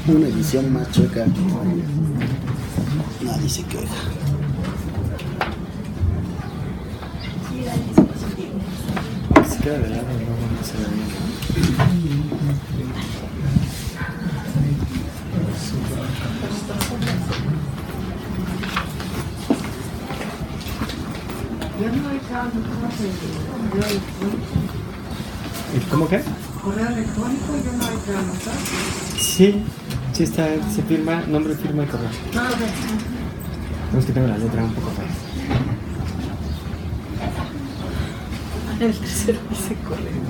Una edición más chueca. Nadie se queja. Se queda de lado, no se ve bien. ¿Cómo qué? Correo electrónico, yo no hay que anotar. Sí, sí está, se firma, nombre, firma y correo. Ah, ok. No, es que tengo la letra un poco fea. El tercero dice correo.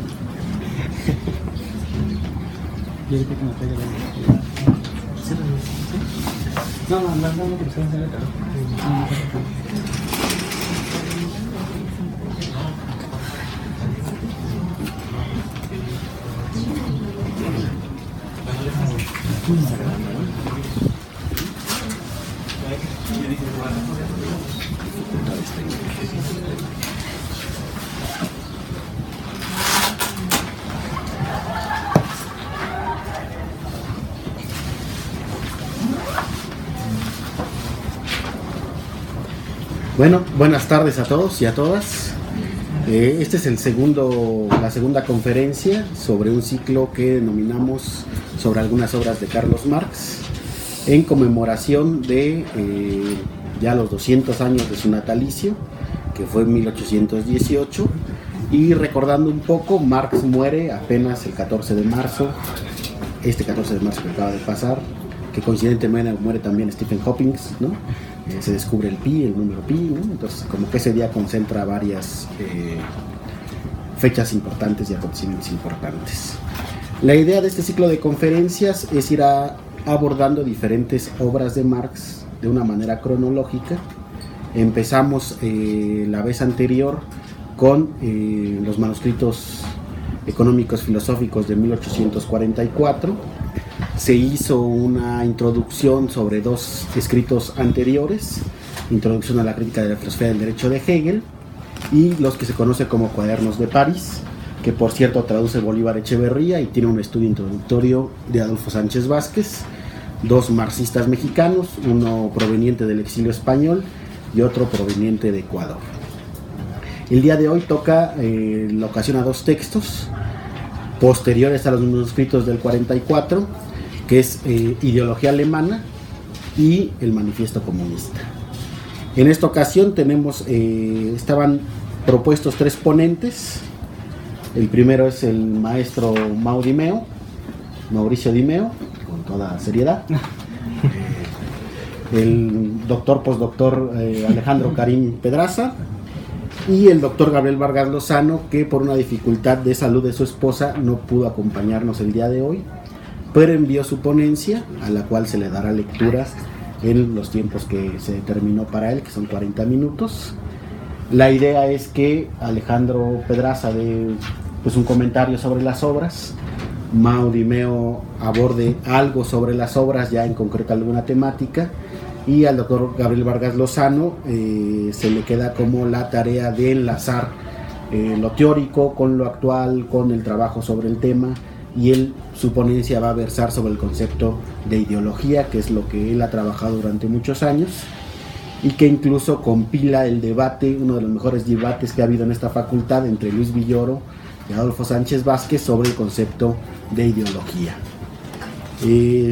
¿Quiere que me pegue la letra? No, que se me letra. Bueno, buenas tardes a todos y a todas. Este es la segunda conferencia sobre un ciclo que denominamos sobre algunas obras de Carlos Marx en conmemoración de ya los 200 años de su natalicio, que fue en 1818, y recordando un poco, Marx muere apenas el 14 de marzo, este 14 de marzo que acaba de pasar, que coincidentemente muere también Stephen Hawking, ¿no? Se descubre el pi, el número pi, ¿no? Entonces como que ese día concentra varias fechas importantes y acontecimientos importantes. La idea de este ciclo de conferencias es ir abordando diferentes obras de Marx de una manera cronológica. Empezamos la vez anterior con los manuscritos económicos filosóficos de 1844. Se hizo una introducción sobre dos escritos anteriores, Introducción a la crítica de la filosofía del derecho de Hegel, y los que se conoce como Cuadernos de París, que por cierto traduce Bolívar Echeverría y tiene un estudio introductorio de Adolfo Sánchez Vázquez, dos marxistas mexicanos, uno proveniente del exilio español y otro proveniente de Ecuador. El día de hoy toca la ocasión a dos textos posteriores a los manuscritos del 44, que es Ideología Alemana y el Manifiesto Comunista. En esta ocasión estaban propuestos tres ponentes. El primero es el maestro Mauricio Dimeo, con toda seriedad. El postdoctor Alejandro Karim Pedraza y el doctor Gabriel Vargas Lozano, que por una dificultad de salud de su esposa no pudo acompañarnos el día de hoy, pero envió su ponencia, a la cual se le dará lectura en los tiempos que se determinó para él, que son 40 minutos. La idea es que Alejandro Pedraza dé un comentario sobre las obras, Mau Dimeo aborde algo sobre las obras, ya en concreto alguna temática, y al doctor Gabriel Vargas Lozano se le queda como la tarea de enlazar lo teórico con lo actual, con el trabajo sobre el tema, y su ponencia va a versar sobre el concepto de ideología, que es lo que él ha trabajado durante muchos años y que incluso compila el debate, uno de los mejores debates que ha habido en esta facultad entre Luis Villoro y Adolfo Sánchez Vázquez sobre el concepto de ideología.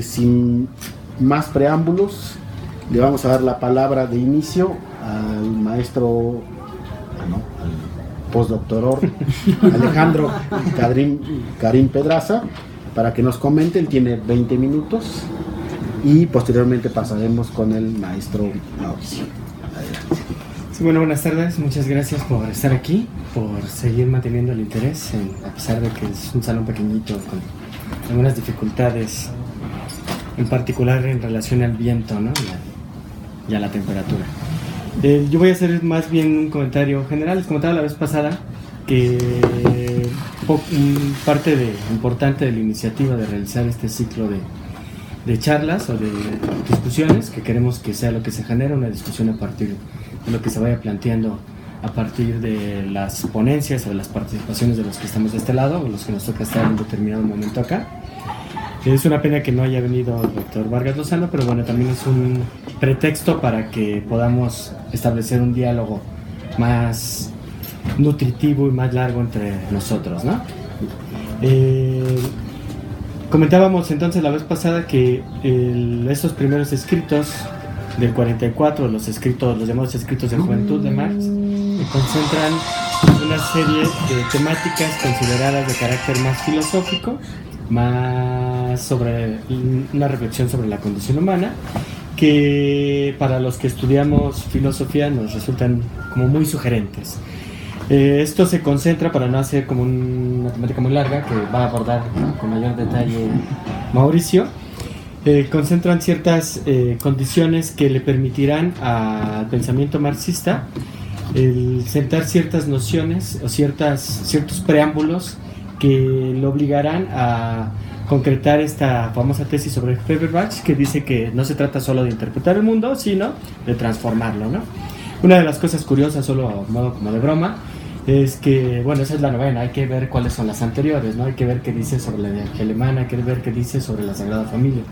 Sin más preámbulos, le vamos a dar la palabra de inicio al maestro, al postdoctor Alejandro Karim Pedraza, para que nos comente. Él tiene 20 minutos y posteriormente pasaremos con el maestro Mauricio. Adelante. Sí, bueno, buenas tardes, muchas gracias por estar aquí, por seguir manteniendo el interés, a pesar de que es un salón pequeñito con algunas dificultades, en particular en relación al viento, ¿no? y a la temperatura. Yo voy a hacer más bien un comentario general. Les comentaba la vez pasada que parte importante de la iniciativa de realizar este ciclo de charlas o de discusiones, que queremos que sea lo que se genera, una discusión a partir de lo que se vaya planteando a partir de las ponencias o de las participaciones de los que estamos de este lado o los que nos toca estar en un determinado momento acá. Es una pena que no haya venido el doctor Vargas Lozano, pero bueno, también es un pretexto para que podamos establecer un diálogo más nutritivo y más largo entre nosotros, ¿no? Comentábamos entonces la vez pasada que estos primeros escritos del 44, los llamados escritos de juventud de Marx, concentran una serie de temáticas consideradas de carácter más filosófico, más sobre una reflexión sobre la condición humana, que para los que estudiamos filosofía nos resultan como muy sugerentes. Esto se concentra, para no hacer como una temática muy larga, que va a abordar con mayor detalle Mauricio, concentran ciertas condiciones que le permitirán al pensamiento marxista el sentar ciertas nociones o ciertos preámbulos que lo obligarán a concretar esta famosa tesis sobre Feuerbach, que dice que no se trata solo de interpretar el mundo, sino de transformarlo, ¿no? Una de las cosas curiosas, solo a modo como de broma, es que, bueno, esa es la novena, hay que ver cuáles son las anteriores, ¿no? Hay que ver qué dice sobre la ideología alemana, hay que ver qué dice sobre la Sagrada Familia.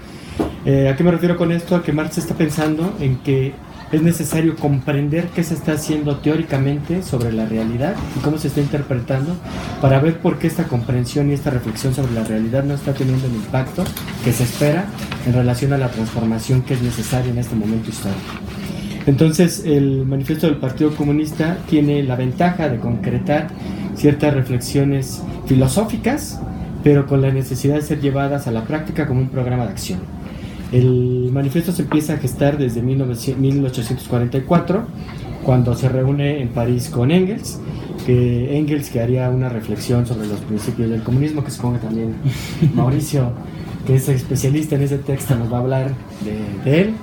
¿A qué me refiero con esto? A que Marx está pensando en que es necesario comprender qué se está haciendo teóricamente sobre la realidad y cómo se está interpretando para ver por qué esta comprensión y esta reflexión sobre la realidad no está teniendo el impacto que se espera en relación a la transformación que es necesaria en este momento histórico. Entonces, el manifiesto del Partido Comunista tiene la ventaja de concretar ciertas reflexiones filosóficas, pero con la necesidad de ser llevadas a la práctica como un programa de acción. El manifiesto se empieza a gestar desde 1844, cuando se reúne en París con Engels, que haría una reflexión sobre los principios del comunismo, que supongo que también Mauricio, que es especialista en ese texto, nos va a hablar de él.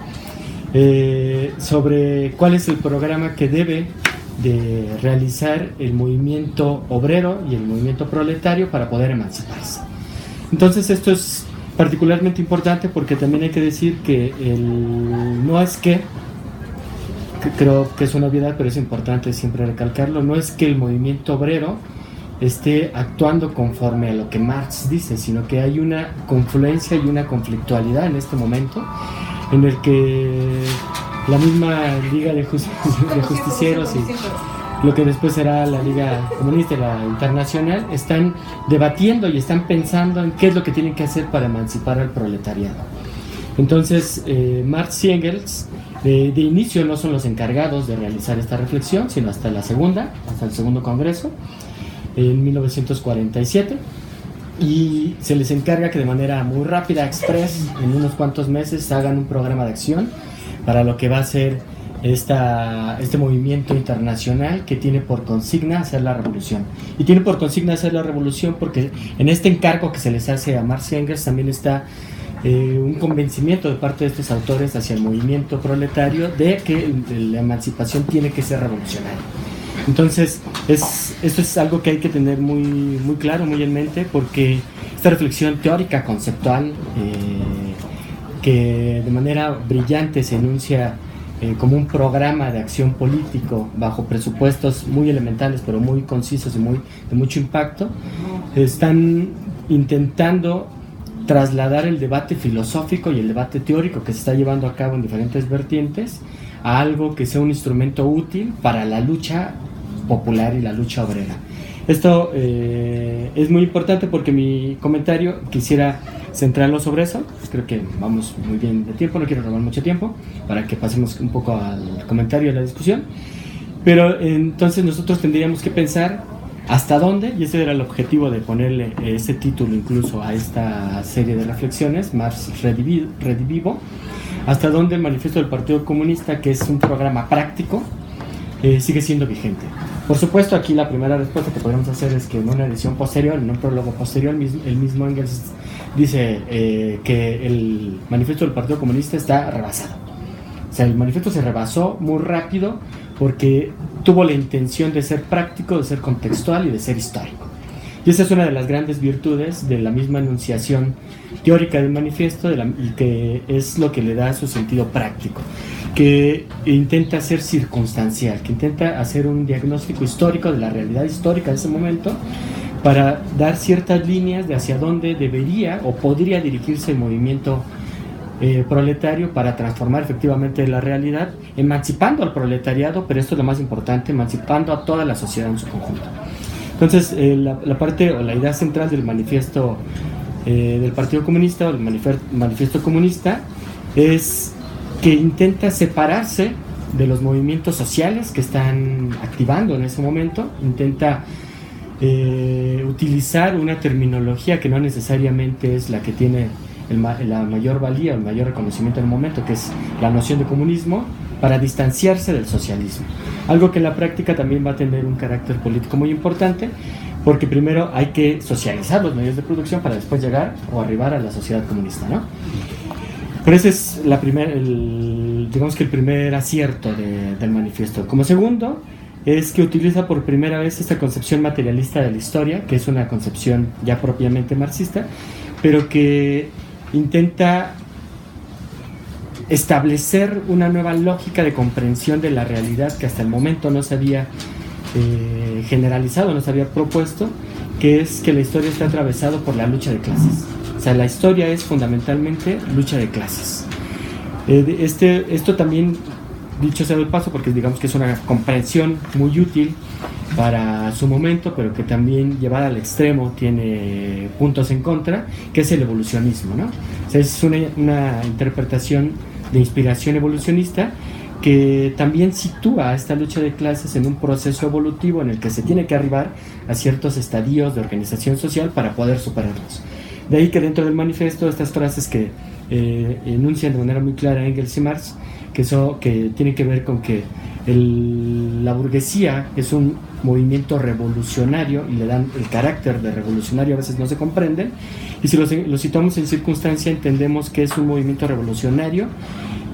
Sobre cuál es el programa que debe de realizar el movimiento obrero y el movimiento proletario para poder emanciparse. Entonces esto es particularmente importante porque también hay que decir que no es que creo que es una obviedad, pero es importante siempre recalcarlo, no es que el movimiento obrero esté actuando conforme a lo que Marx dice, sino que hay una confluencia y una conflictualidad en este momento en el que la misma Liga de Justicieros y lo que después será la Liga Comunista y la Internacional están debatiendo y están pensando en qué es lo que tienen que hacer para emancipar al proletariado. Entonces, Marx y Engels de inicio no son los encargados de realizar esta reflexión, sino hasta el segundo congreso, en 1947. Y se les encarga que de manera muy rápida, express, en unos cuantos meses hagan un programa de acción para lo que va a ser este movimiento internacional que tiene por consigna hacer la revolución. Y tiene por consigna hacer la revolución porque en este encargo que se les hace a Marx y Engels también está un convencimiento de parte de estos autores hacia el movimiento proletario de que la emancipación tiene que ser revolucionaria. Entonces, esto es algo que hay que tener muy, muy claro, muy en mente, porque esta reflexión teórica, conceptual, que de manera brillante se enuncia como un programa de acción político bajo presupuestos muy elementales, pero muy concisos y de mucho impacto, están intentando trasladar el debate filosófico y el debate teórico que se está llevando a cabo en diferentes vertientes a algo que sea un instrumento útil para la lucha popular y la lucha obrera. Esto es muy importante porque mi comentario quisiera centrarlo sobre eso. Creo que vamos muy bien de tiempo, no quiero robar mucho tiempo para que pasemos un poco al comentario y a la discusión. Pero entonces nosotros tendríamos que pensar hasta dónde, y ese era el objetivo de ponerle ese título incluso a esta serie de reflexiones, Marx Redivivo, hasta dónde el manifiesto del Partido Comunista, que es un programa práctico, sigue siendo vigente. Por supuesto, aquí la primera respuesta que podemos hacer es que en una edición posterior, en un prólogo posterior, el mismo Engels dice que el manifiesto del Partido Comunista está rebasado. O sea, el manifiesto se rebasó muy rápido porque tuvo la intención de ser práctico, de ser contextual y de ser histórico. Y esa es una de las grandes virtudes de la misma enunciación teórica del manifiesto y que es lo que le da su sentido práctico. que intenta ser circunstancial, que intenta hacer un diagnóstico histórico de la realidad histórica de ese momento para dar ciertas líneas de hacia dónde debería o podría dirigirse el movimiento proletario para transformar efectivamente la realidad, emancipando al proletariado, pero esto es lo más importante, emancipando a toda la sociedad en su conjunto. Entonces, la parte o la idea central del manifiesto del Partido Comunista o el manifiesto comunista es que intenta separarse de los movimientos sociales que están activando en ese momento, intenta utilizar una terminología que no necesariamente es la que tiene la mayor valía o el mayor reconocimiento en el momento, que es la noción de comunismo, para distanciarse del socialismo. Algo que en la práctica también va a tener un carácter político muy importante, porque primero hay que socializar los medios de producción para después llegar o arribar a la sociedad comunista, ¿no? Pero ese es digamos que el primer acierto del manifiesto. Como segundo, es que utiliza por primera vez esta concepción materialista de la historia, que es una concepción ya propiamente marxista, pero que intenta establecer una nueva lógica de comprensión de la realidad que hasta el momento no se había generalizado, no se había propuesto, que es que la historia está atravesada por la lucha de clases. O sea, la historia es fundamentalmente lucha de clases. Esto también, dicho sea de paso, porque digamos que es una comprensión muy útil para su momento, pero que también llevada al extremo tiene puntos en contra, que es el evolucionismo, ¿no? O sea, es una interpretación de inspiración evolucionista que también sitúa esta lucha de clases en un proceso evolutivo en el que se tiene que arribar a ciertos estadios de organización social para poder superarlos. De ahí que dentro del manifiesto estas frases que enuncian de manera muy clara Engels y Marx, que tienen que ver con que la burguesía es un movimiento revolucionario y le dan el carácter de revolucionario, a veces no se comprenden, y si lo situamos en circunstancia entendemos que es un movimiento revolucionario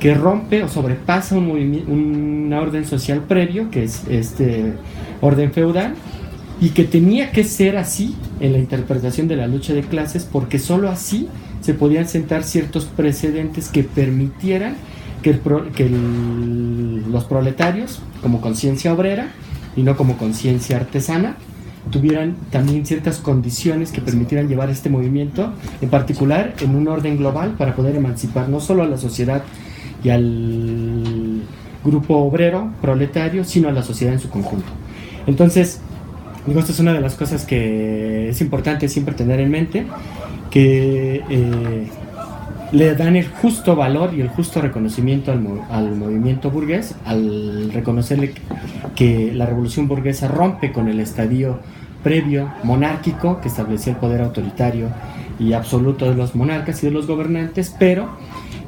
que rompe o sobrepasa una orden social previo, que es este orden feudal, y que tenía que ser así en la interpretación de la lucha de clases, porque sólo así se podían sentar ciertos precedentes que permitieran que los proletarios, como conciencia obrera y no como conciencia artesana, tuvieran también ciertas condiciones que permitieran llevar este movimiento, en particular en un orden global, para poder emancipar no solo a la sociedad y al grupo obrero proletario, sino a la sociedad en su conjunto. Entonces, digo, esta es una de las cosas que es importante siempre tener en mente, que le dan el justo valor y el justo reconocimiento al movimiento burgués, al reconocerle que la revolución burguesa rompe con el estadio previo monárquico que establecía el poder autoritario y absoluto de los monarcas y de los gobernantes, pero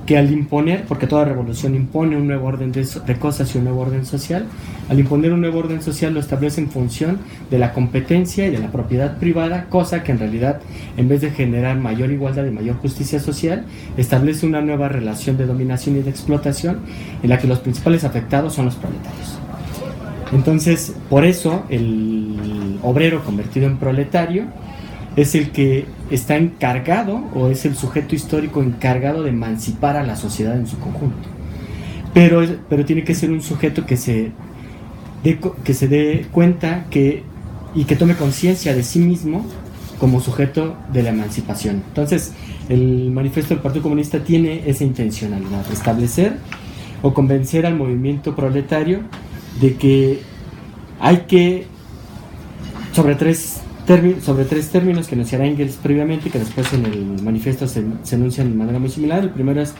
que al imponer, porque toda revolución impone un nuevo orden de cosas y un nuevo orden social, al imponer un nuevo orden social lo establece en función de la competencia y de la propiedad privada, cosa que en realidad, en vez de generar mayor igualdad y mayor justicia social, establece una nueva relación de dominación y de explotación en la que los principales afectados son los proletarios. Entonces, por eso el obrero convertido en proletario es el que está encargado, o es el sujeto histórico encargado de emancipar a la sociedad en su conjunto. Pero tiene que ser un sujeto que se dé cuenta y que tome conciencia de sí mismo como sujeto de la emancipación. Entonces, el manifiesto del Partido Comunista tiene esa intencionalidad, establecer o convencer al movimiento proletario de que hay que, sobre tres términos que enunciará Engels previamente y que después en el manifiesto se enuncian de manera muy similar. El primero es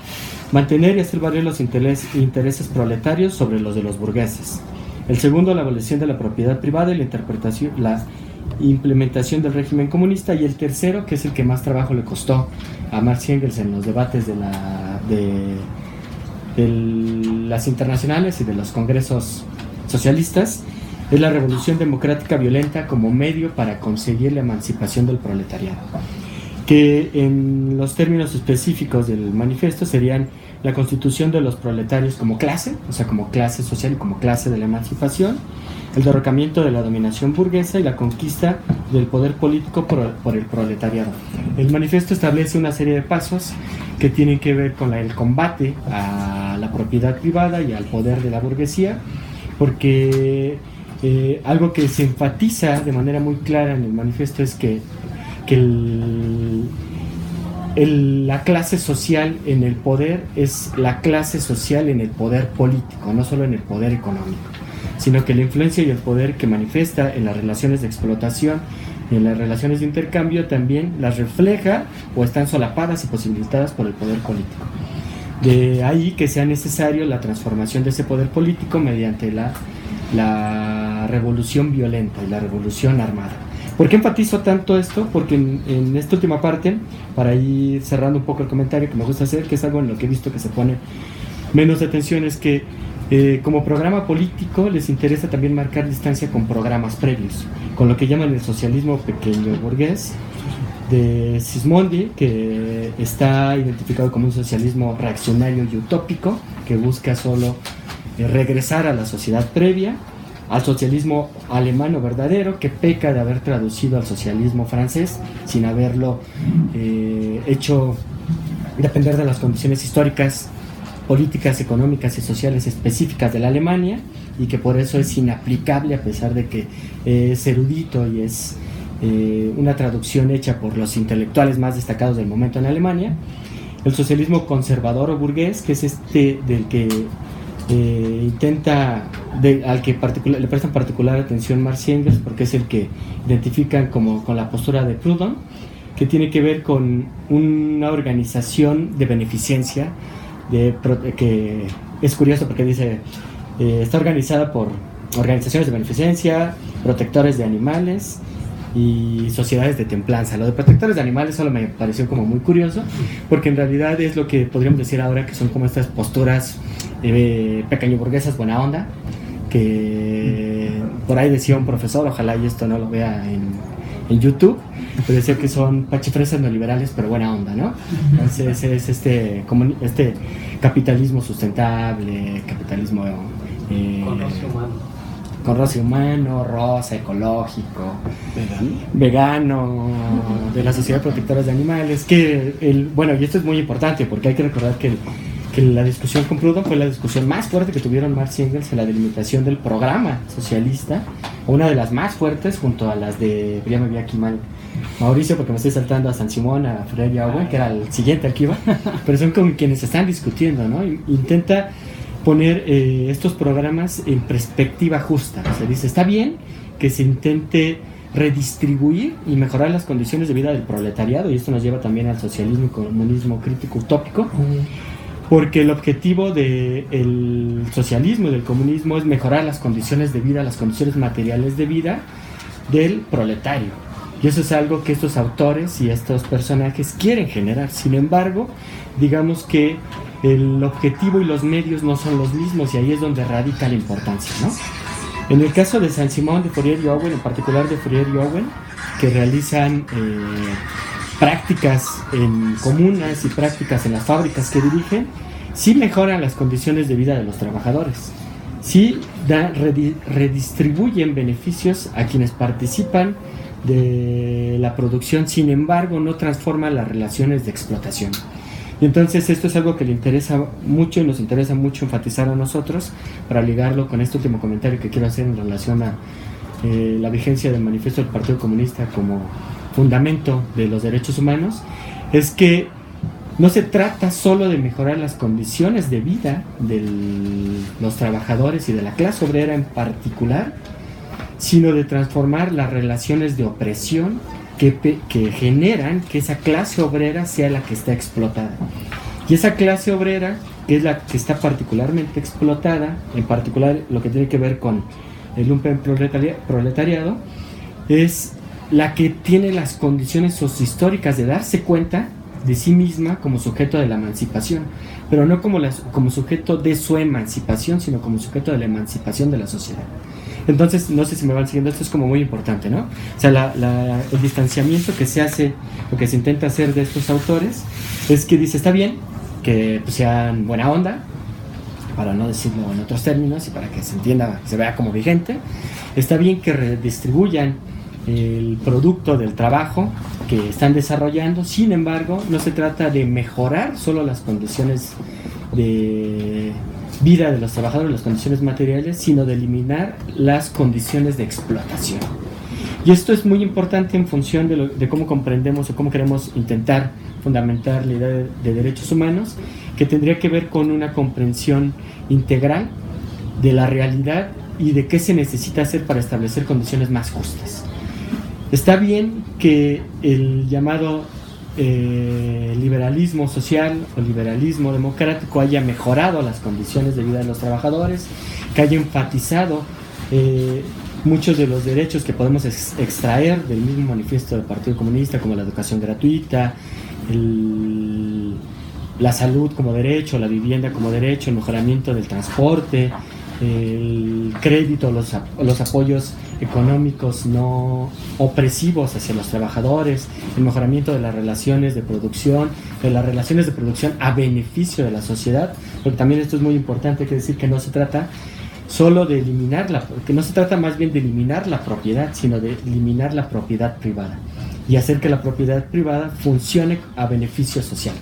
mantener y hacer valer los intereses proletarios sobre los de los burgueses. El segundo, la abolición de la propiedad privada y la implementación del régimen comunista. Y el tercero, que es el que más trabajo le costó a Marx y Engels en los debates de las internacionales y de los congresos socialistas, es la revolución democrática violenta como medio para conseguir la emancipación del proletariado. que en los términos específicos del manifiesto serían la constitución de los proletarios como clase, o sea, como clase social y como clase de la emancipación, el derrocamiento de la dominación burguesa y la conquista del poder político por el proletariado. El manifiesto establece una serie de pasos que tienen que ver con el combate a la propiedad privada y al poder de la burguesía, porque algo que se enfatiza de manera muy clara en el manifiesto es que la clase social en el poder es la clase social en el poder político, no solo en el poder económico, sino que la influencia y el poder que manifiesta en las relaciones de explotación y en las relaciones de intercambio también las refleja o están solapadas y posibilitadas por el poder político. De ahí que sea necesario la transformación de ese poder político mediante la revolución violenta y la revolución armada. ¿Por qué enfatizo tanto esto? Porque en esta última parte, para ir cerrando un poco el comentario que me gusta hacer, que es algo en lo que he visto que se pone menos atención, es que como programa político les interesa también marcar distancia con programas previos, con lo que llaman el socialismo pequeño burgués de Sismondi, que está identificado como un socialismo reaccionario y utópico, que busca solo regresar a la sociedad previa, al socialismo alemano verdadero, que peca de haber traducido al socialismo francés sin haberlo hecho depender de las condiciones históricas, políticas, económicas y sociales específicas de la Alemania, y que por eso es inaplicable a pesar de que es erudito y es una traducción hecha por los intelectuales más destacados del momento en Alemania. El socialismo conservador o burgués, que es del que al que le prestan particular atención Marx y Engels, porque es el que identifican como con la postura de Proudhon, que tiene que ver con una organización de beneficencia, que es curioso porque dice está organizada por organizaciones de beneficencia, protectores de animales y sociedades de templanza. Lo de protectores de animales solo me pareció como muy curioso, porque en realidad es lo que podríamos decir ahora que son como estas posturas pequeño burguesas buena onda, que por ahí decía un profesor, ojalá y esto no lo vea en YouTube, pero decía que son pachifresas neoliberales pero buena onda, ¿no? Entonces es este capitalismo sustentable, capitalismo con roce humano, rosa, ecológico, vegano, de la Sociedad de Protectores de Animales, bueno, y esto es muy importante porque hay que recordar que la discusión con Proudhon fue la discusión más fuerte que tuvieron Marx y Engels en la delimitación del programa socialista, una de las más fuertes junto a las de, ya me vi aquí mal Mauricio porque me estoy saltando a San Simón, a Freire y Owen, que era el siguiente al que iba, pero son como quienes están discutiendo, ¿no? Intenta poner estos programas en perspectiva justa. O sea, dice, está bien que se intente redistribuir y mejorar las condiciones de vida del proletariado, y esto nos lleva también al socialismo y comunismo crítico utópico, porque el objetivo del socialismo y del comunismo es mejorar las condiciones de vida, las condiciones materiales de vida del proletario, y eso es algo que estos autores y estos personajes quieren generar. Sin embargo, digamos que el objetivo y los medios no son los mismos, y ahí es donde radica la importancia, ¿no? En el caso de Saint-Simon, de Fourier y Owen, en particular de Fourier y Owen, que realizan prácticas en comunas y prácticas en las fábricas que dirigen, sí mejoran las condiciones de vida de los trabajadores, sí redistribuyen beneficios a quienes participan de la producción, sin embargo no transforman las relaciones de explotación. Y entonces esto es algo que le interesa mucho y nos interesa mucho enfatizar a nosotros, para ligarlo con este último comentario que quiero hacer en relación a la vigencia del manifiesto del Partido Comunista como fundamento de los derechos humanos. Es que no se trata solo de mejorar las condiciones de vida de los trabajadores y de la clase obrera en particular, sino de transformar las relaciones de opresión que generan que esa clase obrera sea la que está explotada. Y esa clase obrera, que es la que está particularmente explotada, en particular lo que tiene que ver con el lumpen proletariado, es la que tiene las condiciones sociohistóricas de darse cuenta de sí misma como sujeto de la emancipación, pero no como sujeto de su emancipación, sino como sujeto de la emancipación de la sociedad. Entonces, no sé si me van siguiendo, esto es como muy importante, ¿no? O sea, el distanciamiento que se hace, lo que se intenta hacer de estos autores, es que dice, está bien que pues, sean buena onda, para no decirlo en otros términos y para que se entienda, se vea como vigente, está bien que redistribuyan el producto del trabajo que están desarrollando. Sin embargo, no se trata de mejorar solo las condiciones de vida de los trabajadores, las condiciones materiales, sino de eliminar las condiciones de explotación. Y esto es muy importante en función de cómo comprendemos o cómo queremos intentar fundamentar la idea de derechos humanos, que tendría que ver con una comprensión integral de la realidad y de qué se necesita hacer para establecer condiciones más justas. Está bien que el llamado liberalismo social o liberalismo democrático haya mejorado las condiciones de vida de los trabajadores, que haya enfatizado muchos de los derechos que podemos extraer del mismo manifiesto del Partido Comunista, como la educación gratuita, la salud como derecho, la vivienda como derecho, el mejoramiento del transporte, el crédito, los apoyos económicos no opresivos hacia los trabajadores, el mejoramiento de las relaciones de producción, a beneficio de la sociedad, porque también esto es muy importante, hay que decir que no se trata solo de que no se trata más bien de eliminar la propiedad, sino de eliminar la propiedad privada y hacer que la propiedad privada funcione a beneficio social.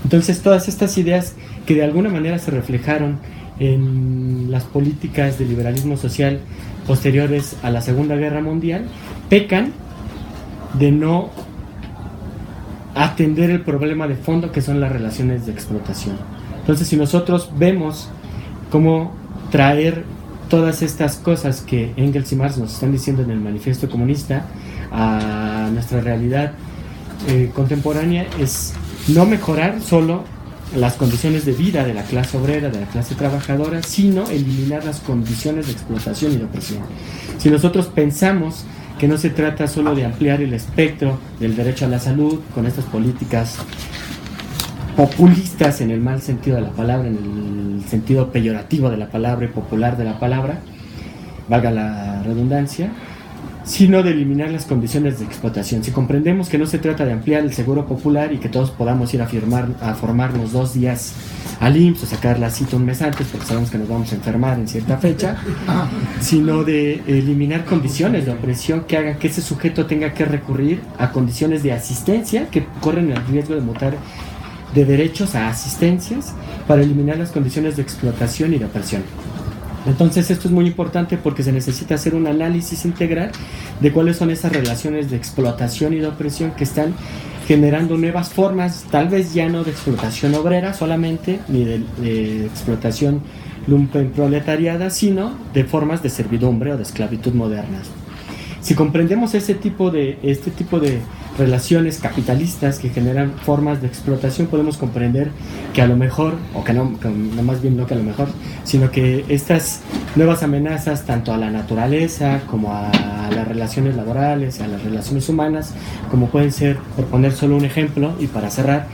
Entonces, todas estas ideas que de alguna manera se reflejaron en las políticas de liberalismo social posteriores a la Segunda Guerra Mundial, pecan de no atender el problema de fondo que son las relaciones de explotación. Entonces, si nosotros vemos cómo traer todas estas cosas que Engels y Marx nos están diciendo en el Manifiesto Comunista a nuestra realidad contemporánea, es no mejorar solo las condiciones de vida de la clase obrera, de la clase trabajadora, sino eliminar las condiciones de explotación y de opresión. Si nosotros pensamos que no se trata solo de ampliar el espectro del derecho a la salud con estas políticas populistas en el mal sentido de la palabra, en el sentido peyorativo de la palabra y popular de la palabra, valga la redundancia, sino de eliminar las condiciones de explotación. Si comprendemos que no se trata de ampliar el seguro popular y que todos podamos ir a formarnos 2 días al IMSS o sacar la cita un mes antes porque sabemos que nos vamos a enfermar en cierta fecha, sino de eliminar condiciones de opresión que hagan que ese sujeto tenga que recurrir a condiciones de asistencia que corren el riesgo de mutar de derechos a asistencias para eliminar las condiciones de explotación y de opresión. Entonces esto es muy importante porque se necesita hacer un análisis integral de cuáles son esas relaciones de explotación y de opresión que están generando nuevas formas, tal vez ya no de explotación obrera solamente, ni de explotación lumpenproletariada, sino de formas de servidumbre o de esclavitud modernas. Si comprendemos este tipo de relaciones capitalistas que generan formas de explotación, podemos comprender que a lo mejor, o que no más bien no que a lo mejor, sino que estas nuevas amenazas tanto a la naturaleza como a las relaciones laborales, a las relaciones humanas, como pueden ser, por poner solo un ejemplo y para cerrar,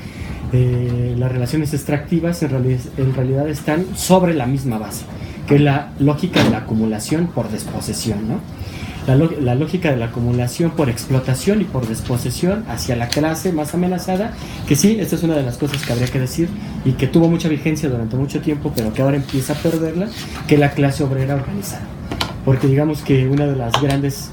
las relaciones extractivas en realidad están sobre la misma base, que es la lógica de la acumulación por desposesión, ¿no? La lógica de la acumulación por explotación y por desposesión hacia la clase más amenazada, que sí, esta es una de las cosas que habría que decir y que tuvo mucha vigencia durante mucho tiempo, pero que ahora empieza a perderla, que es la clase obrera organizada. Porque digamos que uno de los grandes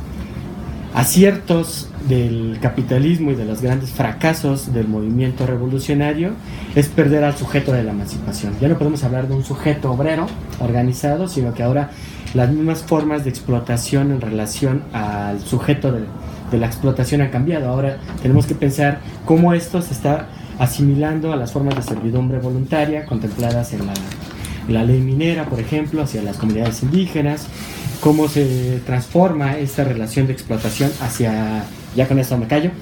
aciertos del capitalismo y de los grandes fracasos del movimiento revolucionario es perder al sujeto de la emancipación. Ya no podemos hablar de un sujeto obrero organizado, sino que ahora las mismas formas de explotación en relación al sujeto de la explotación han cambiado. Ahora tenemos que pensar cómo esto se está asimilando a las formas de servidumbre voluntaria contempladas en la ley minera, por ejemplo, hacia las comunidades indígenas, cómo se transforma esta relación de explotación hacia, ya con esto me callo,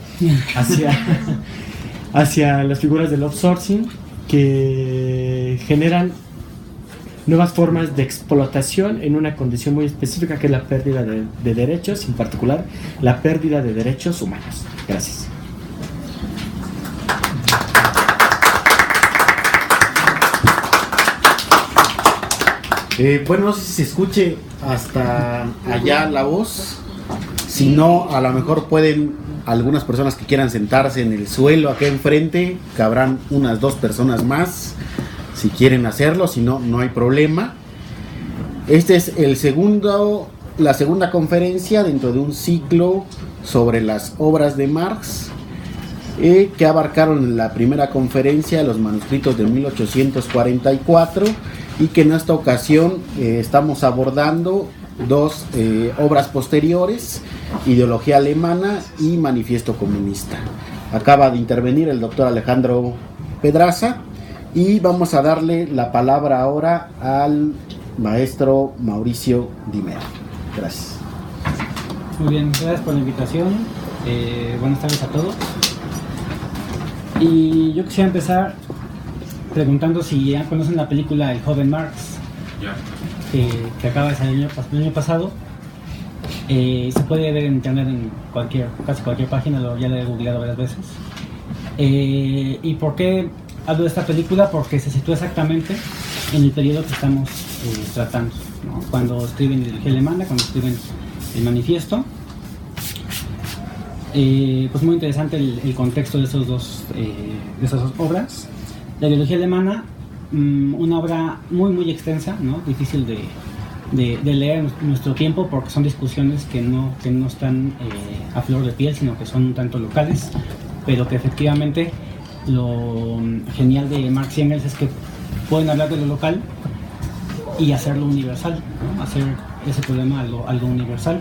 hacia las figuras del outsourcing que generan nuevas formas de explotación en una condición muy específica que es la pérdida de derechos, en particular la pérdida de derechos humanos. Gracias. Bueno, no sé si se escuche hasta allá la voz. Si no, a lo mejor pueden algunas personas que quieran sentarse en el suelo acá enfrente, cabrán unas 2 personas más si quieren hacerlo, si no, no hay problema. Este es la segunda conferencia dentro de un ciclo sobre las obras de Marx, que abarcaron en la primera conferencia los manuscritos de 1844, y que en esta ocasión estamos abordando 2 obras posteriores: Ideología alemana y Manifiesto comunista. Acaba de intervenir el doctor Alejandro Pedraza y vamos a darle la palabra ahora al maestro Mauricio Dimera. Gracias. Muy bien, gracias por la invitación. Buenas tardes a todos. Y yo quisiera empezar preguntando si ya conocen la película El joven Marx, que acaba de salir el año pasado. Se puede ver en internet en casi cualquier página, ya la he googleado varias veces. ¿Y por qué hablo de esta película? Porque se sitúa exactamente en el periodo que estamos tratando, ¿no? Cuando escriben Ideología alemana, cuando escriben el manifiesto. Pues muy interesante el contexto de esas dos obras. La Ideología alemana, una obra muy muy extensa, ¿no? Difícil de leer en nuestro tiempo, porque son discusiones que no están a flor de piel, sino que son un tanto locales, pero que efectivamente lo genial de Marx y Engels es que pueden hablar de lo local y hacerlo universal, ¿no? Hacer ese problema algo universal.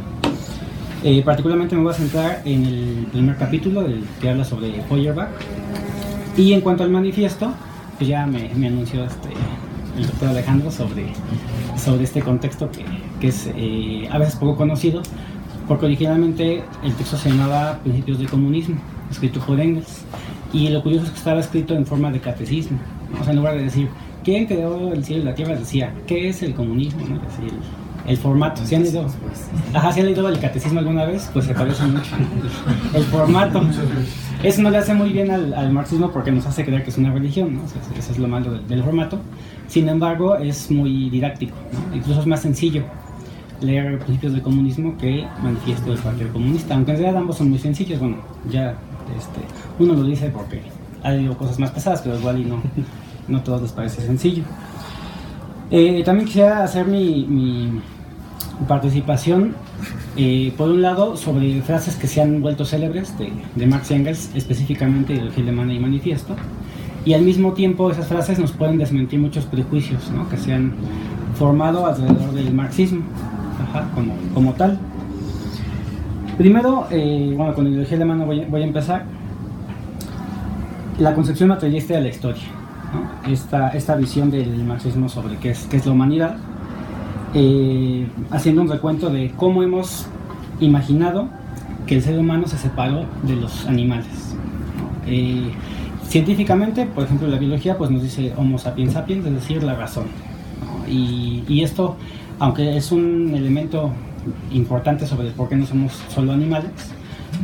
Particularmente me voy a centrar en el primer capítulo, que habla sobre Feuerbach. Y en cuanto al manifiesto, pues ya me anunció el doctor Alejandro sobre este contexto que es a veces poco conocido, porque originalmente el texto se llamaba Principios del comunismo, escrito por Engels. Y lo curioso es que estaba escrito en forma de catecismo, ¿no? O sea, en lugar de decir ¿quién creó el cielo y la tierra?, decía ¿qué es el comunismo?, ¿no? Es decir, el formato. Si han leído el catecismo alguna vez, pues se parece mucho. El formato. Eso no le hace muy bien al marxismo, porque nos hace creer que es una religión, ¿no? Eso es lo malo del formato. Sin embargo, es muy didáctico, ¿no? Incluso es más sencillo leer Principios del comunismo que Manifiesto del Partido Comunista, aunque en realidad ambos son muy sencillos. Bueno, ya uno lo dice porque ha leído cosas más pesadas, pero igual y no todos les parece sencillo. También quisiera hacer mi participación, por un lado, sobre frases que se han vuelto célebres de Marx y Engels, específicamente Ideología alemana y Manifiesto, y al mismo tiempo esas frases nos pueden desmentir muchos prejuicios, ¿no?, que se han formado alrededor del marxismo, como tal. Primero, con Ideología alemana voy a empezar. La concepción materialista de la historia, ¿no? Esta visión del marxismo sobre qué es la humanidad, haciendo un recuento de cómo hemos imaginado que el ser humano se separó de los animales, ¿no? Científicamente, por ejemplo, la biología pues nos dice Homo sapiens sapiens, es decir, la razón, ¿no? Y esto, aunque es un elemento importante sobre por qué no somos solo animales,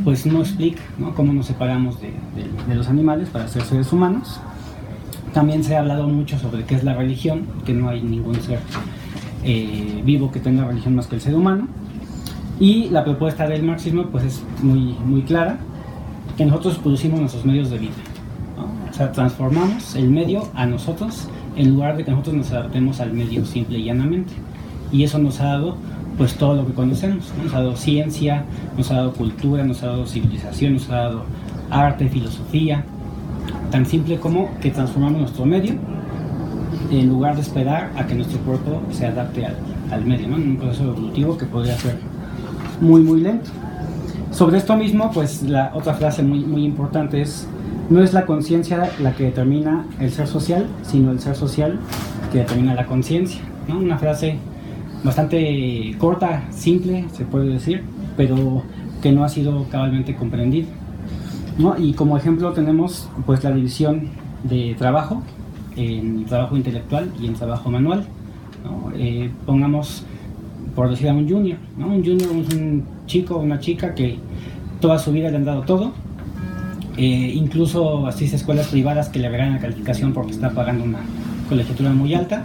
pues no explica, ¿no?, cómo nos separamos de los animales para ser seres humanos. También se ha hablado mucho sobre qué es la religión, que no hay ningún ser vivo que tenga religión más que el ser humano. Y la propuesta del marxismo pues es muy, muy clara, que nosotros producimos nuestros medios de vida, ¿no? O sea, transformamos el medio a nosotros en lugar de que nosotros nos adaptemos al medio simple y llanamente. Y eso nos ha dado pues todo lo que conocemos, ¿no? Nos ha dado ciencia, nos ha dado cultura, nos ha dado civilización, nos ha dado arte, filosofía, tan simple como que transformamos nuestro medio en lugar de esperar a que nuestro cuerpo se adapte al medio, ¿no?, en un proceso evolutivo que podría ser muy muy lento. Sobre esto mismo, pues la otra frase muy, muy importante es: no es la conciencia la que determina el ser social, sino el ser social que determina la conciencia, ¿no? Una frase bastante corta, simple, se puede decir, pero que no ha sido cabalmente comprendida, ¿no? Y como ejemplo tenemos pues la división de trabajo en trabajo intelectual y en trabajo manual, ¿no? Pongamos, por decir, a un junior, ¿no? Un junior es un chico o una chica que toda su vida le han dado todo, incluso asiste a escuelas privadas que le agregan la calificación porque está pagando una colegiatura muy alta,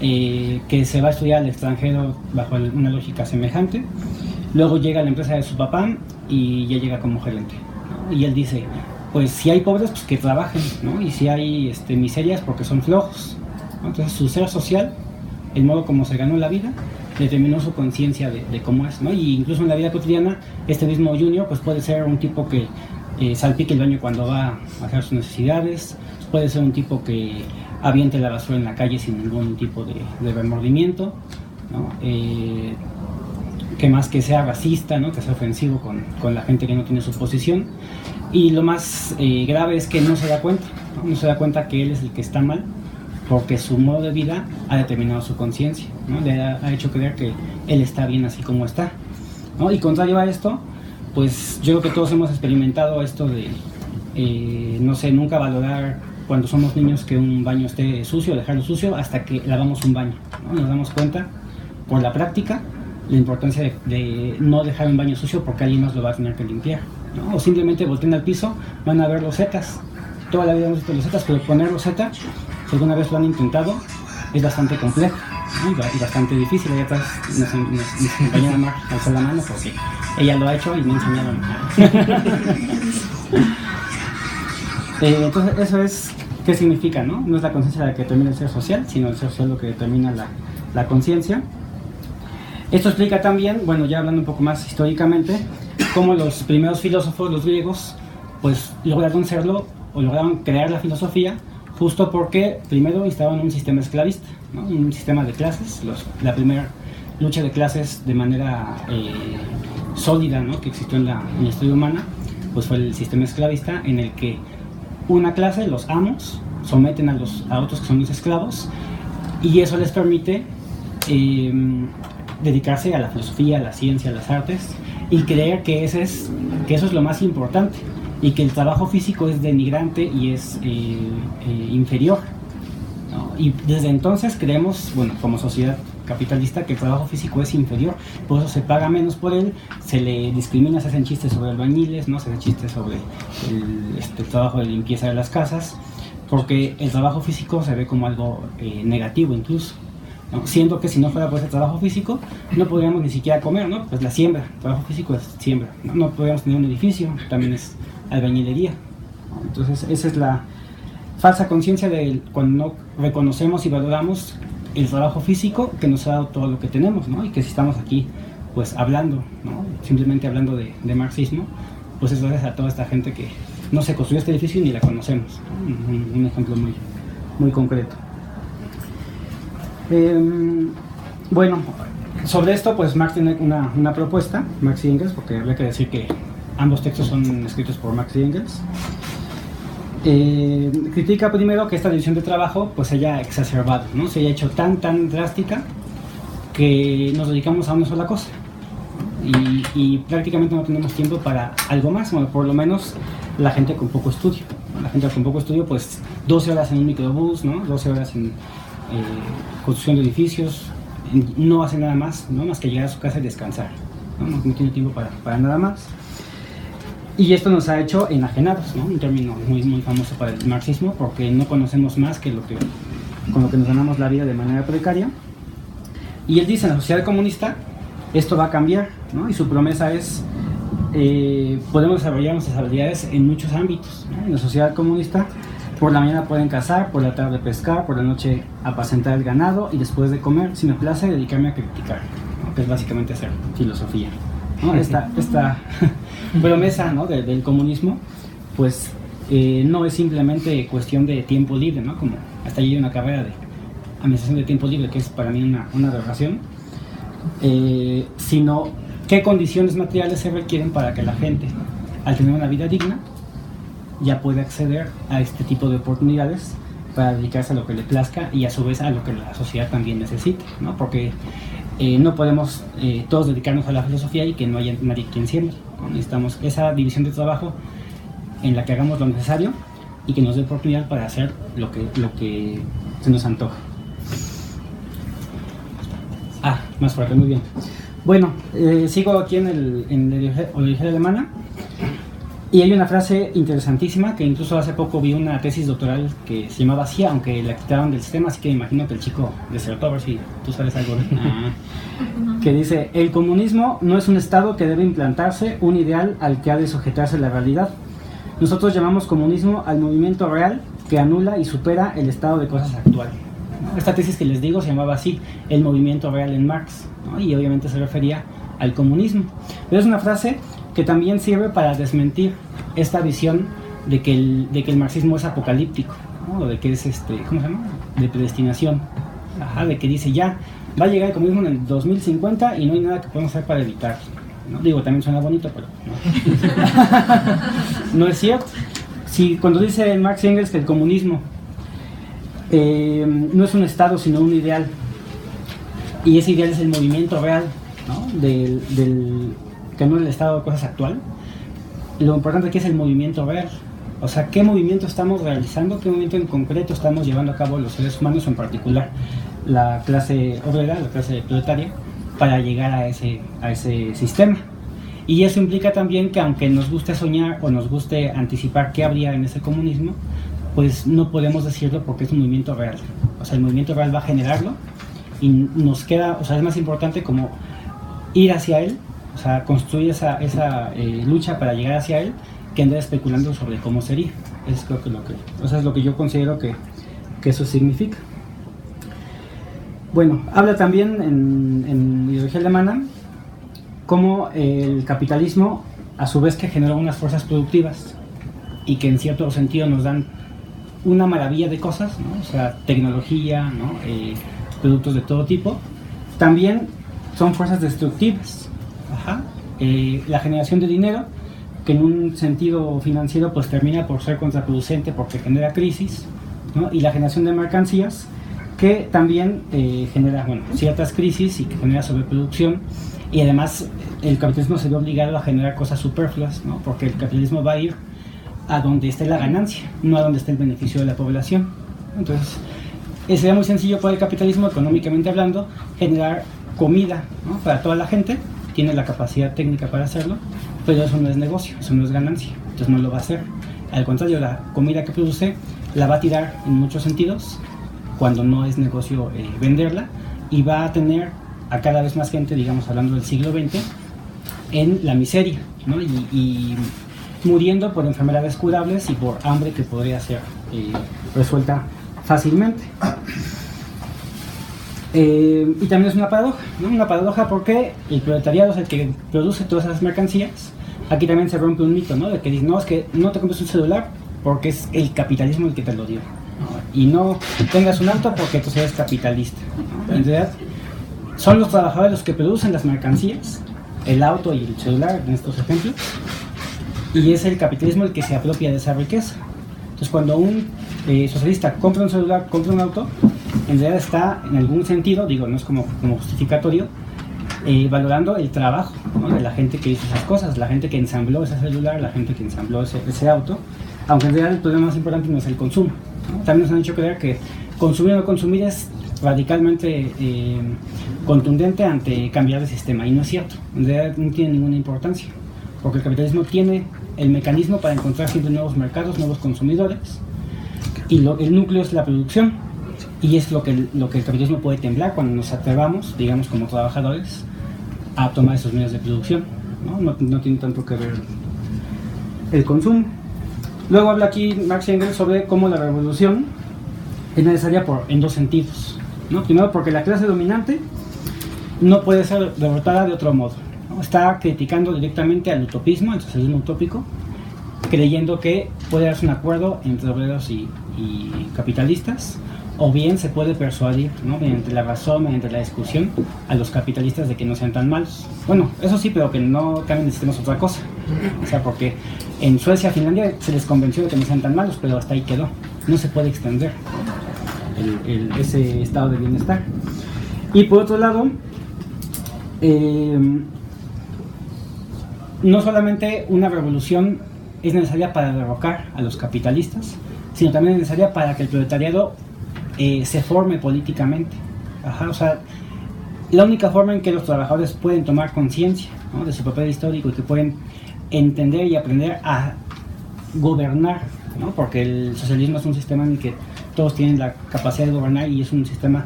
que se va a estudiar al extranjero bajo una lógica semejante. Luego llega a la empresa de su papá y ya llega como gerente, ¿no? Y él dice, pues si hay pobres, pues que trabajen, ¿no? Y si hay miserias, porque son flojos, ¿no? Entonces su ser social, el modo como se ganó la vida, determinó su conciencia de cómo es, ¿no? Y incluso en la vida cotidiana, este mismo Junior pues puede ser un tipo que salpique el baño cuando va a hacer sus necesidades, puede ser un tipo que aviente la basura en la calle sin ningún tipo de remordimiento, ¿no? Que más que sea racista, ¿no? Que sea ofensivo con la gente que no tiene su posición. Y lo más grave es que no se da cuenta, ¿no? No se da cuenta que él es el que está mal, porque su modo de vida ha determinado su conciencia, ¿no? Le ha hecho creer que él está bien así como está, ¿no? Y contrario a esto, pues yo creo que todos hemos experimentado esto de, no sé, nunca valorar cuando somos niños que un baño esté sucio, dejarlo sucio hasta que lavamos un baño, ¿no? Nos damos cuenta por la práctica la importancia de no dejar un baño sucio porque alguien más lo va a tener que limpiar, ¿no? O simplemente volteen al piso, van a ver losetas. Toda la vida hemos visto losetas, pero poner loseta, si alguna vez lo han intentado, es bastante complejo, ¿no? Y bastante difícil. Allá atrás nos compañera Mar alzó la mano porque ella lo ha hecho y me enseñaron. Entonces eso es, ¿qué significa, no? No es la conciencia la que determina el ser social, sino el ser social lo que determina la conciencia. Esto explica también, bueno, ya hablando un poco más históricamente, cómo los primeros filósofos, los griegos, pues lograron serlo, o lograron crear la filosofía, justo porque primero instalaron un sistema esclavista, ¿no? Un sistema de clases, la primera lucha de clases de manera sólida, ¿no? Que existió en la historia humana, pues fue el sistema esclavista, en el que una clase, los amos, someten a otros que son los esclavos, y eso les permite dedicarse a la filosofía, a la ciencia, a las artes, y creer que eso es lo más importante, y que el trabajo físico es denigrante y es inferior, ¿no? Y desde entonces creemos, bueno, como sociedad capitalista, que el trabajo físico es inferior, por eso se paga menos por él, se le discrimina, se hacen chistes sobre albañiles, ¿no? Se hacen chistes sobre el trabajo de limpieza de las casas, porque el trabajo físico se ve como algo negativo incluso, ¿no? Siendo que si no fuera por ese trabajo físico, no podríamos ni siquiera comer, ¿no? Pues la siembra, el trabajo físico es siembra, ¿no? No podríamos tener un edificio, también es albañilería, ¿no? Entonces esa es la falsa conciencia de cuando no reconocemos y valoramos el trabajo físico que nos ha dado todo lo que tenemos, ¿no? Y que si estamos aquí pues hablando, ¿no? Simplemente hablando de marxismo, pues es gracias a toda esta gente que no se construyó este edificio y ni la conocemos, ¿no? Un ejemplo muy, muy concreto. Bueno, sobre esto pues Marx tiene una propuesta, Marx y Engels, porque habría que decir que ambos textos son escritos por Marx y Engels. Critica primero que esta división de trabajo pues se haya exacerbado, ¿no? Se haya hecho tan drástica que nos dedicamos a una sola cosa, ¿no? Y prácticamente no tenemos tiempo para algo más, bueno, por lo menos la gente con poco estudio, ¿no? La gente con poco estudio pues 12 horas en un microbús, ¿no? 12 horas en construcción de edificios, no hace nada más, ¿no? Más que llegar a su casa y descansar, ¿no? No tiene tiempo para nada más. Y esto nos ha hecho enajenados, ¿no? Un término muy, muy famoso para el marxismo, porque no conocemos más que con lo que nos ganamos la vida de manera precaria. Y él dice, en la sociedad comunista esto va a cambiar, ¿no? Y su promesa es, podemos desarrollar nuestras habilidades en muchos ámbitos, ¿no? En la sociedad comunista, por la mañana pueden cazar, por la tarde pescar, por la noche apacentar el ganado, y después de comer, si me place, dedicarme a criticar, ¿no? Que es básicamente hacer filosofía, ¿no? Esta promesa, ¿no? del comunismo, pues no es simplemente cuestión de tiempo libre, ¿no? Como hasta allí hay una carrera de administración de tiempo libre que es para mí una aberración, sino qué condiciones materiales se requieren para que la gente, al tener una vida digna, ya pueda acceder a este tipo de oportunidades para dedicarse a lo que le plazca y a su vez a lo que la sociedad también necesite, ¿no? Porque no podemos todos dedicarnos a la filosofía y que no haya nadie quien siembre, ¿no? Necesitamos esa división de trabajo en la que hagamos lo necesario y que nos dé oportunidad para hacer lo que se nos antoja. Más fuerte, muy bien. Bueno, sigo aquí en la ideología alemana. Y hay una frase interesantísima que incluso hace poco vi una tesis doctoral que se llamaba así, aunque la quitaron del sistema, así que me imagino que el chico desertó, a ver si tú sabes algo de que dice: el comunismo no es un estado que debe implantarse, un ideal al que ha de sujetarse la realidad. Nosotros llamamos comunismo al movimiento real que anula y supera el estado de cosas actual. Esta tesis que les digo se llamaba así, el movimiento real en Marx, ¿no? Y obviamente se refería al comunismo. Pero es una frase que también sirve para desmentir esta visión de que el marxismo es apocalíptico, ¿no? O de que es ¿cómo se llama? De predestinación. Ajá, de que dice ya va a llegar el comunismo en el 2050 y no hay nada que podamos hacer para evitarlo, ¿no? Digo, también suena bonito, pero no, no es cierto. Si cuando dice Marx y Engels que el comunismo no es un estado sino un ideal, y ese ideal es el movimiento real, ¿no? del que no es el estado de cosas actual, lo importante aquí es el movimiento real. O sea, ¿qué movimiento estamos realizando? ¿Qué movimiento en concreto estamos llevando a cabo los seres humanos, en particular la clase obrera, la clase proletaria, para llegar a ese sistema? Y eso implica también que aunque nos guste soñar o nos guste anticipar qué habría en ese comunismo, pues no podemos decirlo porque es un movimiento real. O sea, el movimiento real va a generarlo y nos queda, o sea, es más importante como ir hacia él, o sea, construir esa lucha para llegar hacia él, que andar especulando sobre cómo sería. Es creo que es lo que yo considero que eso significa. Bueno, habla también en ideología alemana cómo el capitalismo, a su vez, que genera unas fuerzas productivas y que en cierto sentido nos dan una maravilla de cosas, ¿no? O sea, tecnología, ¿no? Productos de todo tipo, también son fuerzas destructivas. Ajá. La generación de dinero, que en un sentido financiero pues termina por ser contraproducente porque genera crisis, ¿no? Y la generación de mercancías, que también genera ciertas crisis y que genera sobreproducción, y además el capitalismo se ve obligado a generar cosas superfluas, ¿no? Porque el capitalismo va a ir a donde esté la ganancia, no a donde esté el beneficio de la población. Entonces, sería muy sencillo para el capitalismo, económicamente hablando, generar comida, ¿no? Para toda la gente, tiene la capacidad técnica para hacerlo, pero eso no es negocio, eso no es ganancia, entonces no lo va a hacer. Al contrario, la comida que produce la va a tirar en muchos sentidos cuando no es negocio venderla, y va a tener a cada vez más gente, digamos, hablando del siglo XX, en la miseria, ¿no? Y muriendo por enfermedades curables y por hambre que podría ser resuelta fácilmente. Y también es una paradoja, ¿no? Una paradoja porque el proletariado es el que produce todas esas mercancías. Aquí también se rompe un mito, ¿no? De que dicen, no, es que no te compres un celular porque es el capitalismo el que te lo dio, ¿no? Y no tengas un auto porque tú eres capitalista, ¿no? En realidad son los trabajadores los que producen las mercancías, el auto y el celular en estos ejemplos, y es el capitalismo el que se apropia de esa riqueza. Entonces cuando un socialista compra un celular, compra un auto, en realidad está en algún sentido, digo, no es como justificatorio, valorando el trabajo, ¿no? De la gente que hizo esas cosas, la gente que ensambló ese celular, la gente que ensambló ese auto, aunque en realidad el problema más importante no es el consumo, ¿no? También nos han hecho creer que consumir o no consumir es radicalmente contundente ante cambiar de sistema, y no es cierto. En realidad no tiene ninguna importancia, porque el capitalismo tiene el mecanismo para encontrar siempre nuevos mercados, nuevos consumidores, y el núcleo es la producción, y es lo que el capitalismo puede temblar cuando nos atrevamos, digamos, como trabajadores, a tomar esos medios de producción, ¿no? No tiene tanto que ver el consumo. Luego habla aquí Marx y Engels sobre cómo la revolución es necesaria en dos sentidos, ¿no? Primero, porque la clase dominante no puede ser derrotada de otro modo, ¿no? Está criticando directamente al utopismo, al socialismo utópico, creyendo que puede darse un acuerdo entre obreros y capitalistas, o bien se puede persuadir, ¿no? Mediante la razón, mediante la discusión, a los capitalistas de que no sean tan malos. Bueno, eso sí, pero que no cambien de sistema es otra cosa. O sea, porque en Suecia, Finlandia se les convenció de que no sean tan malos, pero hasta ahí quedó. No se puede extender ese estado de bienestar. Y por otro lado, no solamente una revolución es necesaria para derrocar a los capitalistas, sino también es necesaria para que el proletariado se forme políticamente. Ajá, o sea, la única forma en que los trabajadores pueden tomar conciencia, ¿no? De su papel histórico y que pueden entender y aprender a gobernar, ¿no? Porque el socialismo es un sistema en el que todos tienen la capacidad de gobernar y es un sistema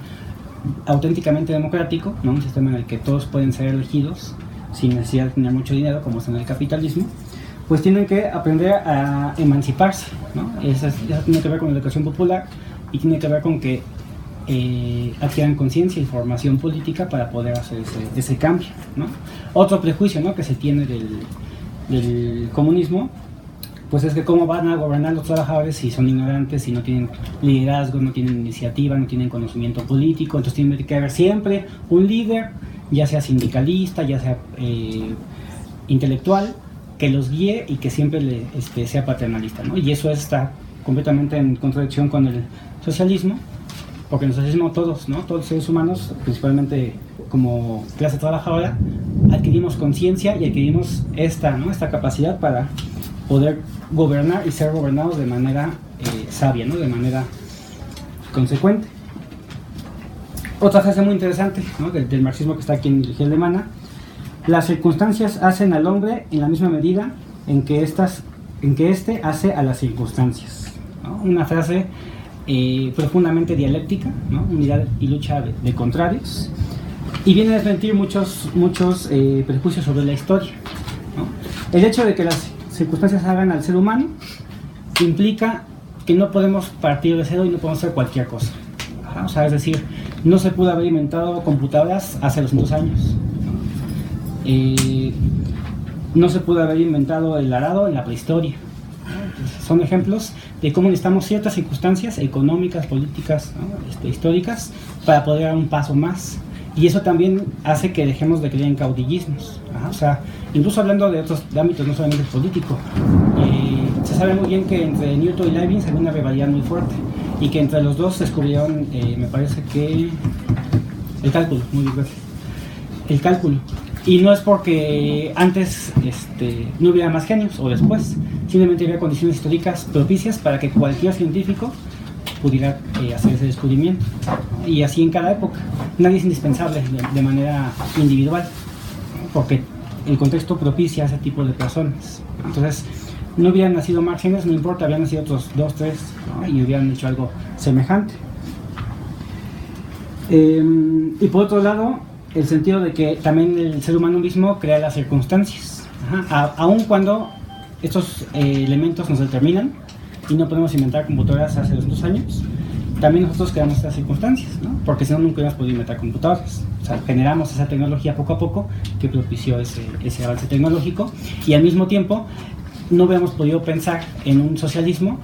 auténticamente democrático, ¿no? Un sistema en el que todos pueden ser elegidos sin necesidad de tener mucho dinero, como es en el capitalismo. Pues tienen que aprender a emanciparse, ¿no? Eso tiene que ver con la educación popular y tiene que ver con que adquieran conciencia y formación política para poder hacer ese cambio, ¿no? Otro prejuicio, ¿no?, que se tiene del comunismo, pues es que cómo van a gobernar los trabajadores si son ignorantes, si no tienen liderazgo, no tienen iniciativa, no tienen conocimiento político. Entonces tiene que haber siempre un líder, ya sea sindicalista, ya sea intelectual, que los guíe y que siempre sea paternalista, ¿no? Y eso está completamente en contradicción con el socialismo, porque en el socialismo todos, ¿no?, todos los seres humanos, principalmente como clase trabajadora, adquirimos conciencia y adquirimos esta capacidad para poder gobernar y ser gobernados de manera sabia, ¿no?, de manera consecuente. Otra frase muy interesante, ¿no?, del marxismo que está aquí en Ideología Alemana: las circunstancias hacen al hombre en la misma medida en que éste hace a las circunstancias, ¿no? Una frase profundamente dialéctica, ¿no?, unidad y lucha de contrarios, y viene a desmentir muchos prejuicios sobre la historia, ¿no? El hecho de que las circunstancias hagan al ser humano implica que no podemos partir de cero y no podemos hacer cualquier cosa. O sea, es decir, no se pudo haber inventado computadoras hace 200 años, ¿no? No se pudo haber inventado el arado en la prehistoria, ¿no? Son ejemplos de cómo necesitamos ciertas circunstancias económicas, políticas, ¿no?, históricas, para poder dar un paso más. Y eso también hace que dejemos de creer en caudillismos. O sea, incluso hablando de otros ámbitos, no solamente el político, se sabe muy bien que entre Newton y Leibniz había una rivalidad muy fuerte y que entre los dos descubrieron, me parece que el cálculo, muy bien, gracias. El cálculo. Y no es porque antes no hubiera más genios o después, simplemente había condiciones históricas propicias para que cualquier científico pudiera hacer ese descubrimiento, ¿no? Y así en cada época. Nadie es indispensable de manera individual, ¿no?, porque el contexto propicia a ese tipo de personas. Entonces, no hubieran nacido Marx y Engels, no importa, habían nacido otros 2, 3, ¿no?, y hubieran hecho algo semejante. Y por otro lado, el sentido de que también el ser humano mismo crea las circunstancias, aun cuando estos elementos nos determinan y no podemos inventar computadoras hace 200 años, también nosotros creamos estas circunstancias, ¿no?, porque si no, nunca hubiéramos podido inventar computadoras. O sea, generamos esa tecnología poco a poco que propició ese avance tecnológico, y al mismo tiempo no hubiéramos podido pensar en un socialismo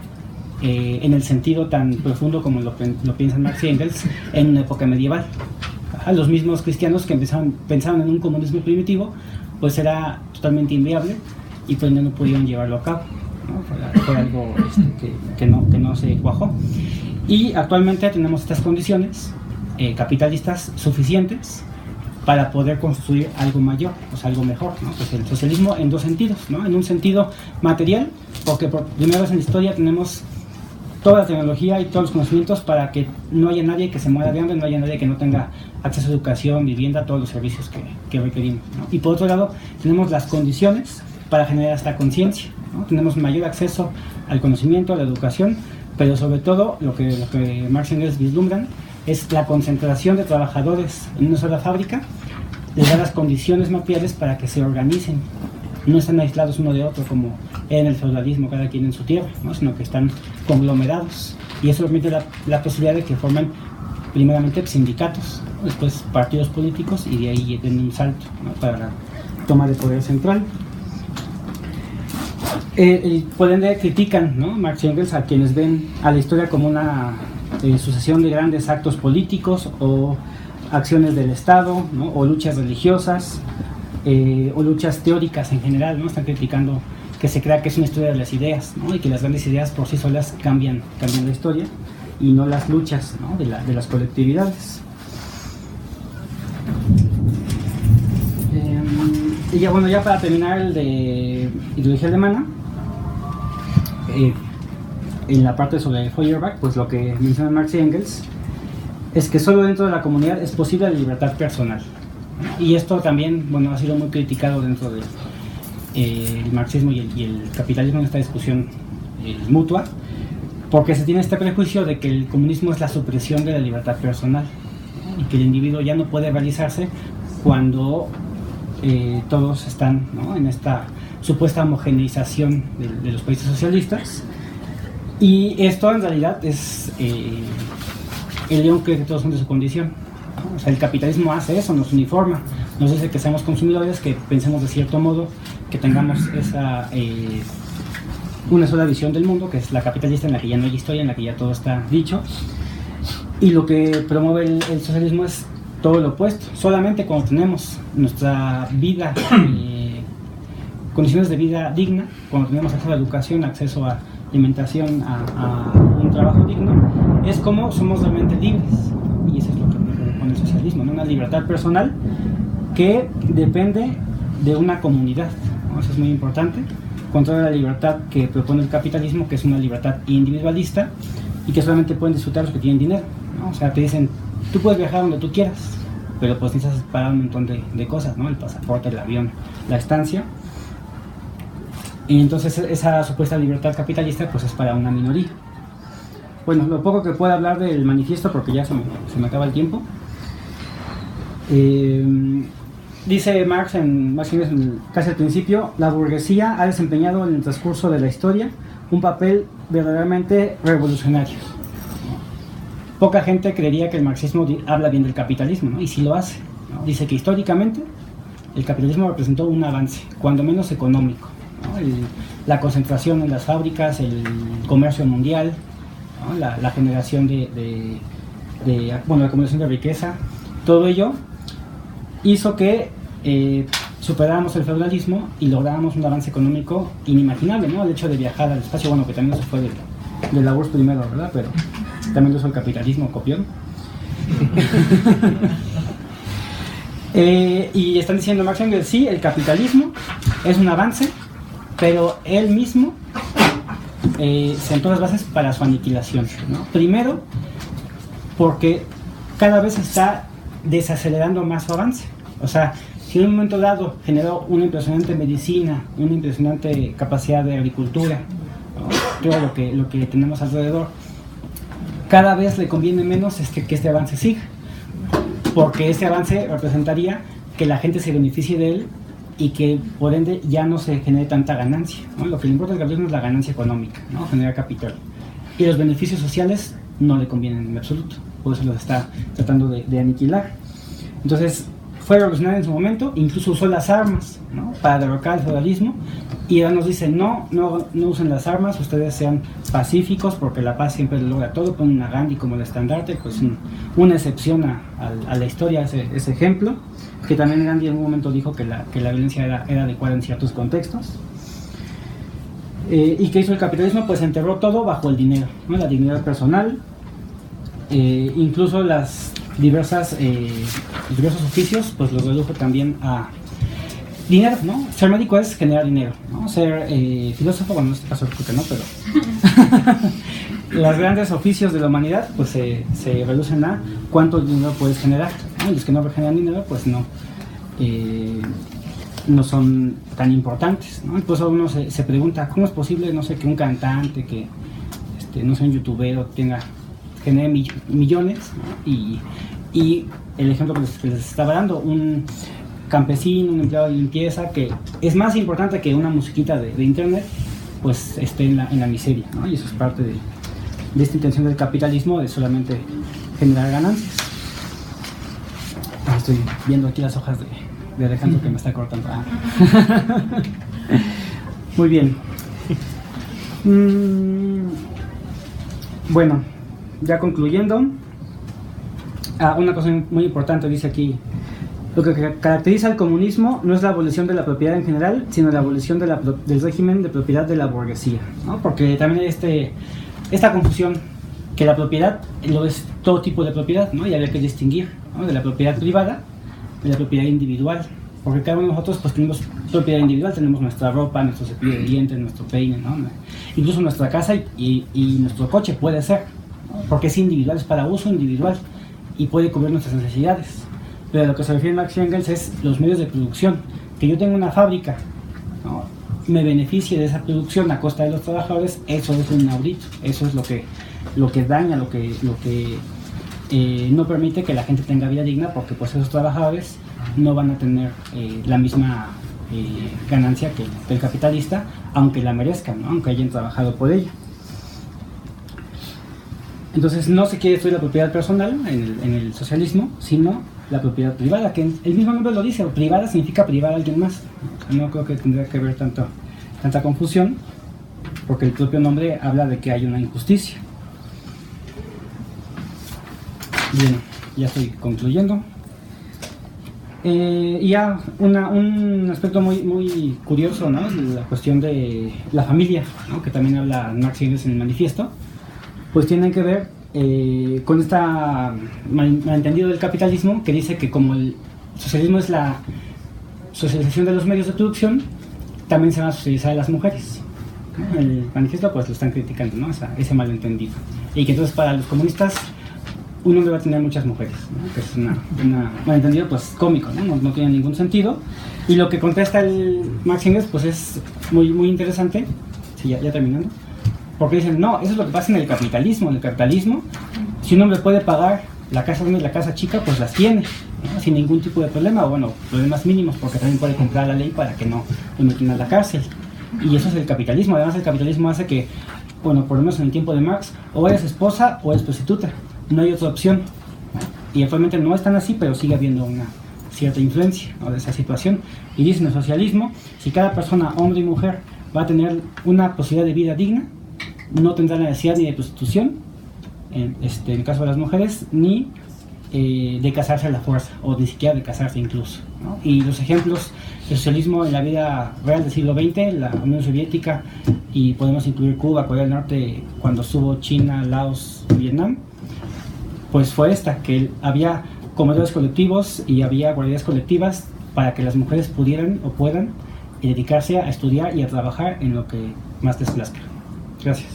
en el sentido tan profundo como lo piensan Marx y Engels en una época medieval. Los mismos cristianos que pensaron en un comunismo primitivo, pues era totalmente inviable y pues no pudieron llevarlo a cabo, ¿no? Fue algo que no se cuajó. Y actualmente tenemos estas condiciones capitalistas suficientes para poder construir algo mayor, o sea, algo mejor, ¿no? Pues el socialismo en dos sentidos, ¿no? En un sentido material, porque por primera vez en la historia tenemos toda la tecnología y todos los conocimientos para que no haya nadie que se muera de hambre, no haya nadie que no tenga acceso a educación, vivienda, todos los servicios que requerimos, ¿no? Y por otro lado, tenemos las condiciones para generar esta conciencia, ¿no? Tenemos mayor acceso al conocimiento, a la educación, pero sobre todo lo que Marx y Engels vislumbran es la concentración de trabajadores en una sola fábrica, les da las condiciones materiales para que se organicen. No están aislados uno de otro como en el feudalismo, cada quien en su tierra, ¿no?, sino que están conglomerados, y eso permite la posibilidad de que formen primeramente sindicatos, ¿no?, después partidos políticos, y de ahí den un salto, ¿no?, para la toma de poder central. Por ende critican, ¿no?, Marx y Engels a quienes ven a la historia como una sucesión de grandes actos políticos o acciones del Estado, ¿no?, o luchas religiosas, o luchas teóricas en general, ¿no? Están criticando que se crea que es una historia de las ideas, ¿no?, y que las grandes ideas por sí solas cambian la historia, y no las luchas, ¿no?, de las colectividades. Y ya, bueno, ya para terminar el de Ideología Alemana, en la parte sobre Feuerbach, pues lo que mencionan Marx y Engels es que solo dentro de la comunidad es posible la libertad personal. Y esto también, bueno, ha sido muy criticado dentro el marxismo y el capitalismo en esta discusión mutua, porque se tiene este prejuicio de que el comunismo es la supresión de la libertad personal y que el individuo ya no puede realizarse cuando todos están, ¿no?, en esta supuesta homogeneización de los países socialistas. Y esto en realidad es el león cree que todos son de su condición, ¿no? O sea, el capitalismo hace eso, nos uniforma, nos dice que seamos consumidores, que pensemos de cierto modo, que tengamos esa una sola visión del mundo, que es la capitalista, en la que ya no hay historia, en la que ya todo está dicho. Y lo que promueve el socialismo es todo lo opuesto. Solamente cuando tenemos nuestra vida, condiciones de vida digna, cuando tenemos acceso a la educación, acceso a alimentación, a un trabajo digno, es como somos realmente libres. Y eso es lo que propone el socialismo, ¿no? Una libertad personal que depende de una comunidad, ¿no? Eso es muy importante, contra la libertad que propone el capitalismo, que es una libertad individualista y que solamente pueden disfrutar los que tienen dinero, ¿no? O sea, te dicen, tú puedes viajar donde tú quieras, pero pues necesitas pagar un montón de cosas, ¿no? El pasaporte, el avión, la estancia. Y entonces esa supuesta libertad capitalista pues es para una minoría. Bueno, lo poco que pueda hablar del manifiesto, porque ya se me acaba el tiempo. Dice Marx casi al principio, la burguesía ha desempeñado en el transcurso de la historia un papel verdaderamente revolucionario. Poca gente creería que el marxismo habla bien del capitalismo, ¿no? Y sí lo hace, ¿no? Dice que históricamente el capitalismo representó un avance, cuando menos económico, ¿no? La concentración en las fábricas, el comercio mundial, ¿no? La generación la acumulación de riqueza, todo ello hizo que superáramos el feudalismo y lográramos un avance económico inimaginable, ¿no? El hecho de viajar al espacio, bueno, que también se fue de la URSS primero, ¿verdad? Pero también lo hizo el capitalismo, copión. Y están diciendo Marx y Engels, sí, el capitalismo es un avance, pero él mismo sentó las bases para su aniquilación, ¿no? Primero, porque cada vez está desacelerando más su avance. O sea, si en un momento dado generó una impresionante medicina, una impresionante capacidad de agricultura, ¿no? Todo lo que tenemos alrededor, cada vez le conviene menos que este avance siga, porque este avance representaría que la gente se beneficie de él y que por ende ya no se genere tanta ganancia, ¿no? Lo que le importa al capitalismo es la ganancia económica, ¿no? Generar capital, y los beneficios sociales no le convienen en absoluto, por eso los está tratando de aniquilar. Entonces fue revolucionario en su momento, incluso usó las armas, ¿no? Para derrocar el feudalismo, y ahora nos dice, no usen las armas, ustedes sean pacíficos, porque la paz siempre lo logra todo. Ponen a Gandhi como el estandarte, pues una excepción a la historia, ese ejemplo, que también Gandhi en un momento dijo que la violencia era adecuada en ciertos contextos. ¿Y qué hizo el capitalismo? Pues enterró todo bajo el dinero, ¿no? La dignidad personal, incluso los diversos oficios, pues los redujo también a dinero, ¿no? Ser médico es generar dinero, ¿no? Ser filósofo, bueno, en este caso creo que no, pero los grandes oficios de la humanidad pues se reducen a cuánto dinero puedes generar, ¿no? Y los que no generan dinero pues no son tan importantes, ¿no? Entonces uno se pregunta, ¿cómo es posible, no sé, que un cantante, que no sé, un youtuber genere millones, ¿no? Y el ejemplo que les estaba dando, un campesino, un empleado de limpieza, que es más importante que una musiquita de internet, pues esté en la miseria, ¿no? Y eso es parte de esta intención del capitalismo, de solamente generar ganancias. Estoy viendo aquí las hojas de Alejandro que me está cortando. Muy bien. Bueno, ya concluyendo, una cosa muy importante dice aquí: lo que caracteriza al comunismo no es la abolición de la propiedad en general, sino la abolición del régimen de propiedad de la burguesía, ¿no? Porque también hay esta confusión, que la propiedad lo es todo tipo de propiedad, ¿no? Y habría que distinguir, ¿no? De la propiedad privada de la propiedad individual, porque cada uno de nosotros pues tenemos propiedad individual, tenemos nuestra ropa, nuestro cepillo de dientes, nuestro peine, ¿no? Incluso nuestra casa y nuestro coche puede ser, ¿no? Porque es individual, es para uso individual y puede cubrir nuestras necesidades. Pero a lo que se refiere Marx y Engels es los medios de producción. Que yo tengo una fábrica, ¿no? me beneficie de esa producción a costa de los trabajadores, eso es un inaudito, eso es lo que daña, lo que no permite que la gente tenga vida digna, porque pues esos trabajadores no van a tener la misma ganancia que el capitalista, aunque la merezcan, ¿no? Aunque hayan trabajado por ella. Entonces no se quiere destruir la propiedad personal en el socialismo, sino la propiedad privada, que el mismo nombre lo dice, privada significa privar a alguien más. No creo que tendría que haber tanta confusión, porque el propio nombre habla de que hay una injusticia. Bien, ya estoy concluyendo. Y ya un aspecto muy curioso, ¿no? La cuestión de la familia, ¿no? Que también habla Marx y Engels en el manifiesto, pues tienen que ver con esta malentendido del capitalismo, que dice que como el socialismo es la socialización de los medios de producción, también se van a socializar a las mujeres, ¿no? El manifiesto pues lo están criticando, ¿no? Ese malentendido, y que entonces para los comunistas un hombre va a tener muchas mujeres, ¿no? Que es una malentendido pues cómico, ¿no? No tiene ningún sentido, y lo que contesta el Marx y Engels pues es muy interesante. Sí, ya terminando, porque dicen, no, eso es lo que pasa en el capitalismo. En el capitalismo, si un hombre puede pagar la casa grande y la casa chica, pues las tiene, ¿no? Sin ningún tipo de problema, o bueno, problemas mínimos, porque también puede comprar la ley para que no lo metan a la cárcel. Y eso es el capitalismo. Además, el capitalismo hace que, bueno, por lo menos en el tiempo de Marx, o eres esposa o eres prostituta, no hay otra opción, ¿no? Y actualmente no es tan así, pero sigue habiendo una cierta influencia, ¿no? De esa situación. Y dicen en el socialismo, si cada persona, hombre y mujer, va a tener una posibilidad de vida digna, no tendrá necesidad ni de prostitución, en el caso de las mujeres, ni de casarse a la fuerza, o ni siquiera de casarse incluso, ¿no? Y los ejemplos del socialismo en la vida real del siglo XX, la Unión Soviética, y podemos incluir Cuba, Corea del Norte, cuando estuvo China, Laos, Vietnam, pues fue esta, que había comedores colectivos y había guarderías colectivas para que las mujeres pudieran o puedan dedicarse a estudiar y a trabajar en lo que más les plazca. Gracias.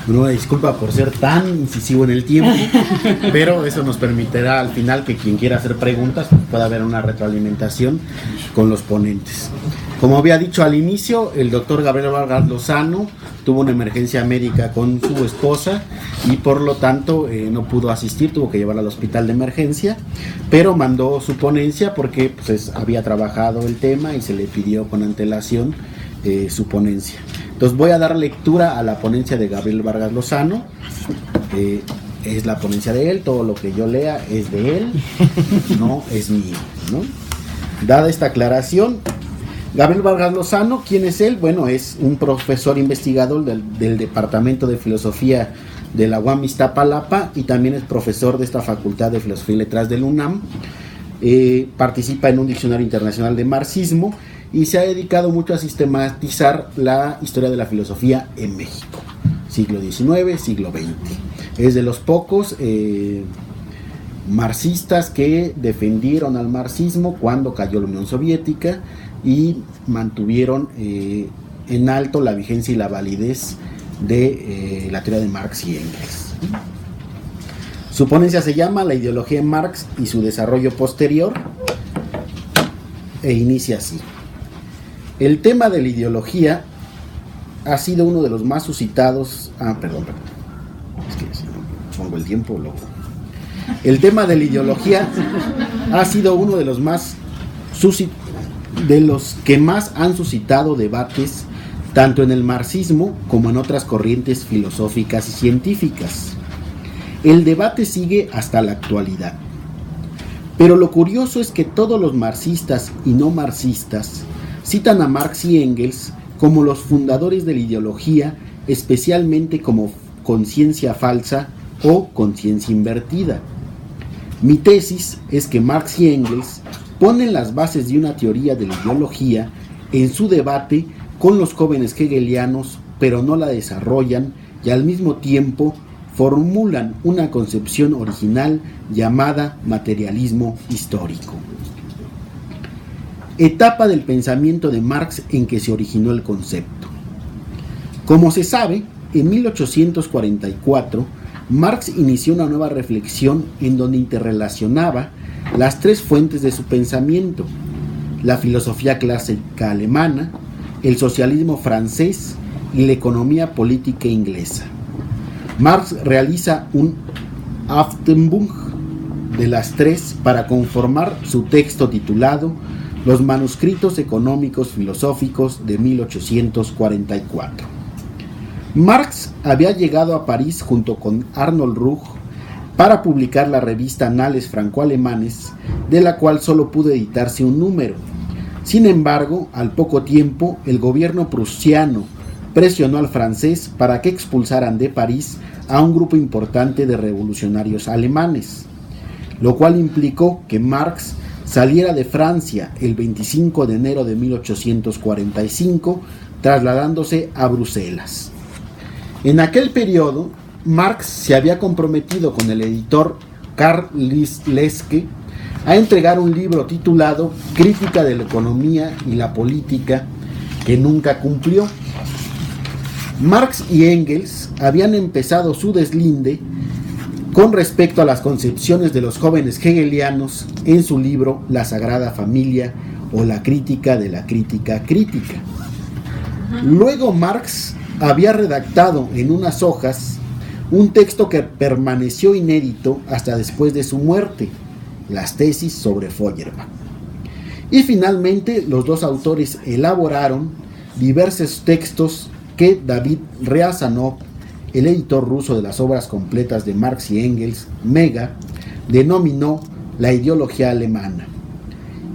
Una disculpa por ser tan incisivo en el tiempo, pero eso nos permitirá al final que quien quiera hacer preguntas pues pueda haber una retroalimentación con los ponentes. Como había dicho al inicio, el doctor Gabriel Vargas Lozano tuvo una emergencia médica con su esposa y por lo tanto no pudo asistir, tuvo que llevarla al hospital de emergencia, pero mandó su ponencia porque pues, había trabajado el tema y se le pidió con antelación su ponencia. Entonces voy a dar lectura a la ponencia de Gabriel Vargas Lozano. Es la ponencia de él, todo lo que yo lea es de él, no es mío, ¿no? Dada esta aclaración, Gabriel Vargas Lozano, ¿quién es él? Bueno, es un profesor investigador del Departamento de Filosofía de la UAM Iztapalapa y también es profesor de esta Facultad de Filosofía y Letras del UNAM. Participa en un diccionario internacional de marxismo y se ha dedicado mucho a sistematizar la historia de la filosofía en México, siglo XIX, siglo XX. Es de los pocos marxistas que defendieron al marxismo cuando cayó la Unión Soviética y mantuvieron en alto la vigencia y la validez de la teoría de Marx y Engels. Su ponencia se llama La ideología de Marx y su desarrollo posterior e inicia así. El tema de la ideología ha sido uno de los más suscitados... perdón. Es que si no pongo el tiempo, loco. El tema de la ideología ha sido uno de los más de los que más han suscitado debates tanto en el marxismo como en otras corrientes filosóficas y científicas. El debate sigue hasta la actualidad. Pero lo curioso es que todos los marxistas y no marxistas citan a Marx y Engels como los fundadores de la ideología, especialmente como conciencia falsa o conciencia invertida. Mi tesis es que Marx y Engels ponen las bases de una teoría de la ideología en su debate con los jóvenes hegelianos, pero no la desarrollan y al mismo tiempo formulan una concepción original llamada materialismo histórico. Etapa del pensamiento de Marx en que se originó el concepto. Como se sabe, en 1844 Marx inició una nueva reflexión en donde interrelacionaba las tres fuentes de su pensamiento: la filosofía clásica alemana, el socialismo francés y la economía política inglesa. Marx realiza un Aufteilung de las tres para conformar su texto titulado Los manuscritos económicos filosóficos de 1844. Marx había llegado a París junto con Arnold Ruch para publicar la revista Anales Franco-Alemanes, de la cual solo pudo editarse un número. Sin embargo, al poco tiempo, el gobierno prusiano presionó al francés para que expulsaran de París a un grupo importante de revolucionarios alemanes, lo cual implicó que Marx saliera de Francia el 25 de enero de 1845, trasladándose a Bruselas. En aquel periodo, Marx se había comprometido con el editor Karl Leske a entregar un libro titulado Crítica de la Economía y la Política, que nunca cumplió. Marx y Engels habían empezado su deslinde con respecto a las concepciones de los jóvenes hegelianos en su libro La Sagrada Familia o la Crítica de la Crítica Crítica. Luego Marx había redactado en unas hojas un texto que permaneció inédito hasta después de su muerte, las tesis sobre Feuerbach. Y finalmente los dos autores elaboraron diversos textos que David Riazanov, el editor ruso de las obras completas de Marx y Engels, Mega, denominó la ideología alemana,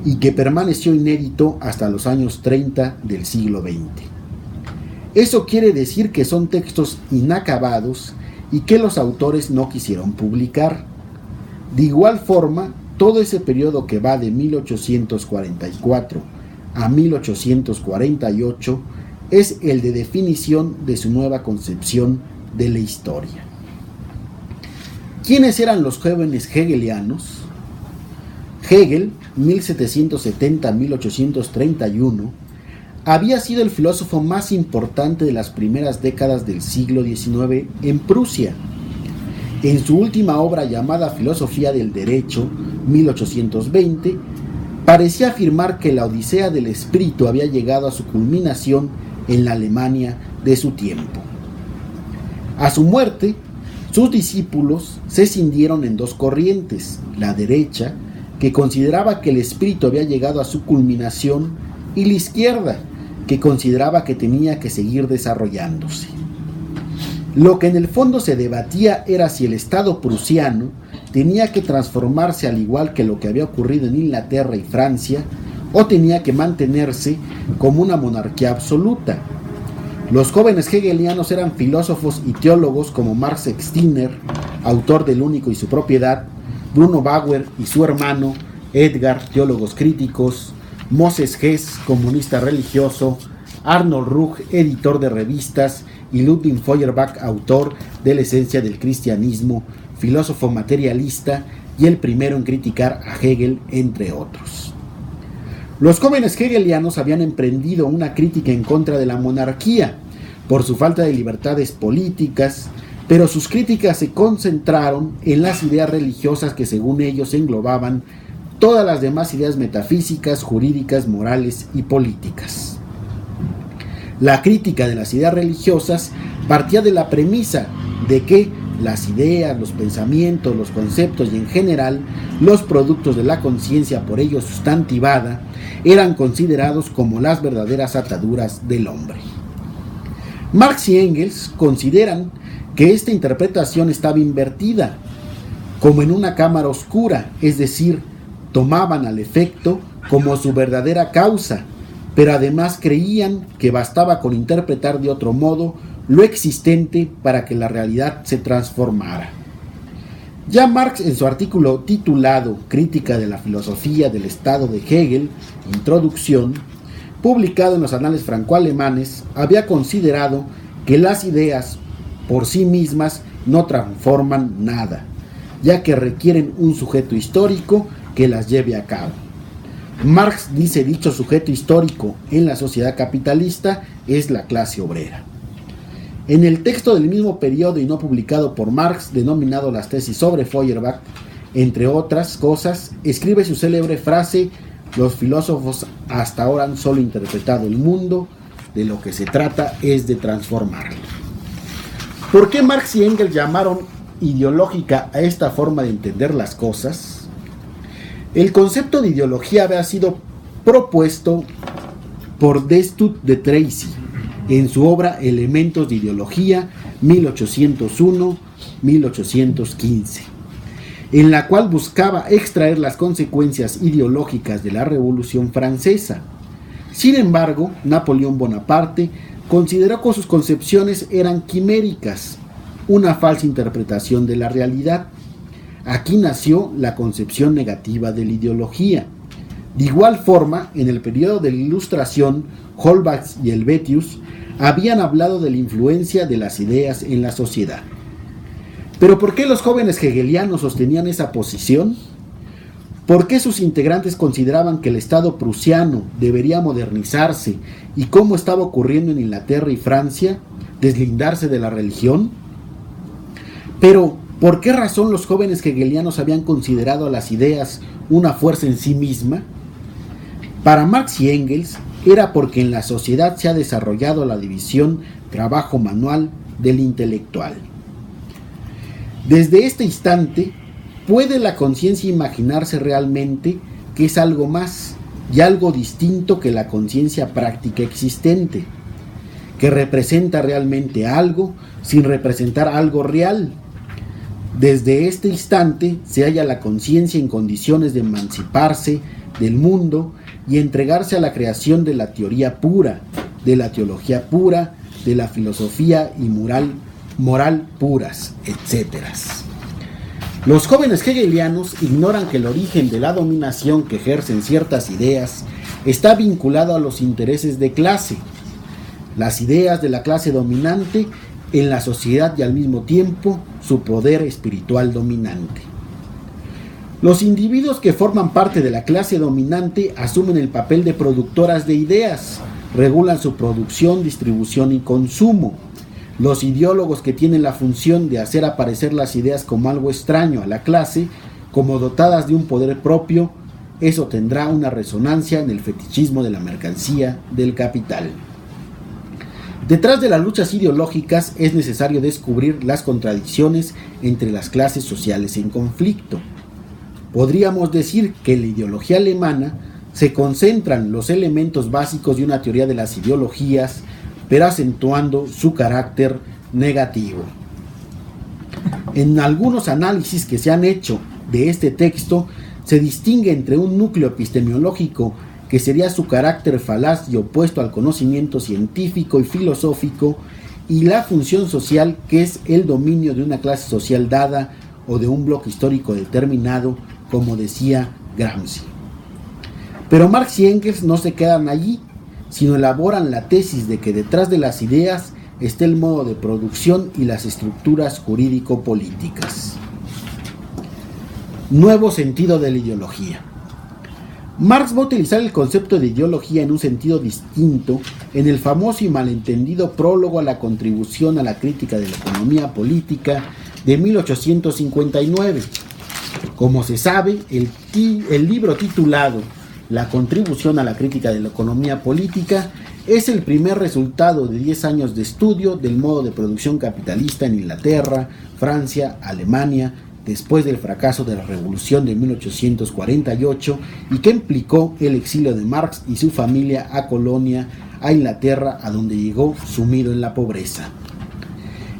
y que permaneció inédito hasta los años 30 del siglo XX. Eso quiere decir que son textos inacabados y que los autores no quisieron publicar. De igual forma, todo ese periodo que va de 1844 a 1848 es el de definición de su nueva concepción de la historia. ¿Quiénes eran los jóvenes hegelianos? Hegel, 1770-1831, había sido el filósofo más importante de las primeras décadas del siglo XIX en Prusia. En su última obra llamada Filosofía del Derecho, 1820, parecía afirmar que la Odisea del Espíritu había llegado a su culminación en la Alemania de su tiempo. A su muerte, sus discípulos se cindieron en dos corrientes: la derecha, que consideraba que el espíritu había llegado a su culminación, y la izquierda, que consideraba que tenía que seguir desarrollándose. Lo que en el fondo se debatía era si el Estado prusiano tenía que transformarse al igual que lo que había ocurrido en Inglaterra y Francia, o tenía que mantenerse como una monarquía absoluta. Los jóvenes hegelianos eran filósofos y teólogos como Max Stirner, autor del Único y su propiedad, Bruno Bauer y su hermano Edgar, teólogos críticos, Moses Hess, comunista religioso, Arnold Ruch, editor de revistas, y Ludwig Feuerbach, autor de La esencia del cristianismo, filósofo materialista y el primero en criticar a Hegel, entre otros. Los jóvenes hegelianos habían emprendido una crítica en contra de la monarquía por su falta de libertades políticas, pero sus críticas se concentraron en las ideas religiosas que según ellos englobaban todas las demás ideas metafísicas, jurídicas, morales y políticas. La crítica de las ideas religiosas partía de la premisa de que las ideas, los pensamientos, los conceptos y en general los productos de la conciencia por ellos sustantivada eran considerados como las verdaderas ataduras del hombre. Marx y Engels consideran que esta interpretación estaba invertida, como en una cámara oscura, es decir, tomaban al efecto como su verdadera causa, pero además creían que bastaba con interpretar de otro modo lo existente para que la realidad se transformara. Ya Marx, en su artículo titulado Crítica de la filosofía del Estado de Hegel, Introducción, publicado en los Anales Franco-Alemanes, había considerado que las ideas por sí mismas no transforman nada, ya que requieren un sujeto histórico que las lleve a cabo. Marx dice dicho sujeto histórico en la sociedad capitalista es la clase obrera. En el texto del mismo periodo y no publicado por Marx, denominado Las tesis sobre Feuerbach, entre otras cosas, escribe su célebre frase: los filósofos hasta ahora han solo interpretado el mundo, de lo que se trata es de transformarlo. ¿Por qué Marx y Engels llamaron ideológica a esta forma de entender las cosas? El concepto de ideología había sido propuesto por Destutt de Tracy en su obra Elementos de Ideología 1801-1815, en la cual buscaba extraer las consecuencias ideológicas de la Revolución Francesa. Sin embargo, Napoleón Bonaparte consideró que sus concepciones eran quiméricas, una falsa interpretación de la realidad. Aquí nació la concepción negativa de la ideología. De igual forma, en el periodo de la Ilustración, Holbach y Helvetius habían hablado de la influencia de las ideas en la sociedad. ¿Pero por qué los jóvenes hegelianos sostenían esa posición? ¿Por qué sus integrantes consideraban que el Estado prusiano debería modernizarse y, como estaba ocurriendo en Inglaterra y Francia, deslindarse de la religión? Pero, ¿por qué razón los jóvenes hegelianos habían considerado a las ideas una fuerza en sí misma? Para Marx y Engels era porque en la sociedad se ha desarrollado la división trabajo manual del intelectual. Desde este instante, ¿puede la conciencia imaginarse realmente que es algo más y algo distinto que la conciencia práctica existente, que representa realmente algo sin representar algo real? Desde este instante se halla la conciencia en condiciones de emanciparse del mundo y entregarse a la creación de la teoría pura, de la teología pura, de la filosofía y moral puras, etc. Los jóvenes hegelianos ignoran que el origen de la dominación que ejercen ciertas ideas está vinculado a los intereses de clase, las ideas de la clase dominante en la sociedad y al mismo tiempo su poder espiritual dominante. Los individuos que forman parte de la clase dominante asumen el papel de productoras de ideas, regulan su producción, distribución y consumo. Los ideólogos que tienen la función de hacer aparecer las ideas como algo extraño a la clase, como dotadas de un poder propio, eso tendrá una resonancia en el fetichismo de la mercancía del capital. Detrás de las luchas ideológicas es necesario descubrir las contradicciones entre las clases sociales en conflicto. Podríamos decir que en la ideología alemana se concentran los elementos básicos de una teoría de las ideologías, pero acentuando su carácter negativo. En algunos análisis que se han hecho de este texto, se distingue entre un núcleo epistemológico que sería su carácter falaz y opuesto al conocimiento científico y filosófico, y la función social, que es el dominio de una clase social dada o de un bloque histórico determinado, como decía Gramsci. Pero Marx y Engels no se quedan allí, sino elaboran la tesis de que detrás de las ideas está el modo de producción y las estructuras jurídico-políticas. Nuevo sentido de la ideología. Marx va a utilizar el concepto de ideología en un sentido distinto en el famoso y malentendido prólogo a la contribución a la crítica de la economía política de 1859. Como se sabe, el libro titulado La contribución a la crítica de la economía política es el primer resultado de 10 años de estudio del modo de producción capitalista en Inglaterra, Francia, Alemania, después del fracaso de la Revolución de 1848 y que implicó el exilio de Marx y su familia a Colonia, a Inglaterra, a donde llegó sumido en la pobreza.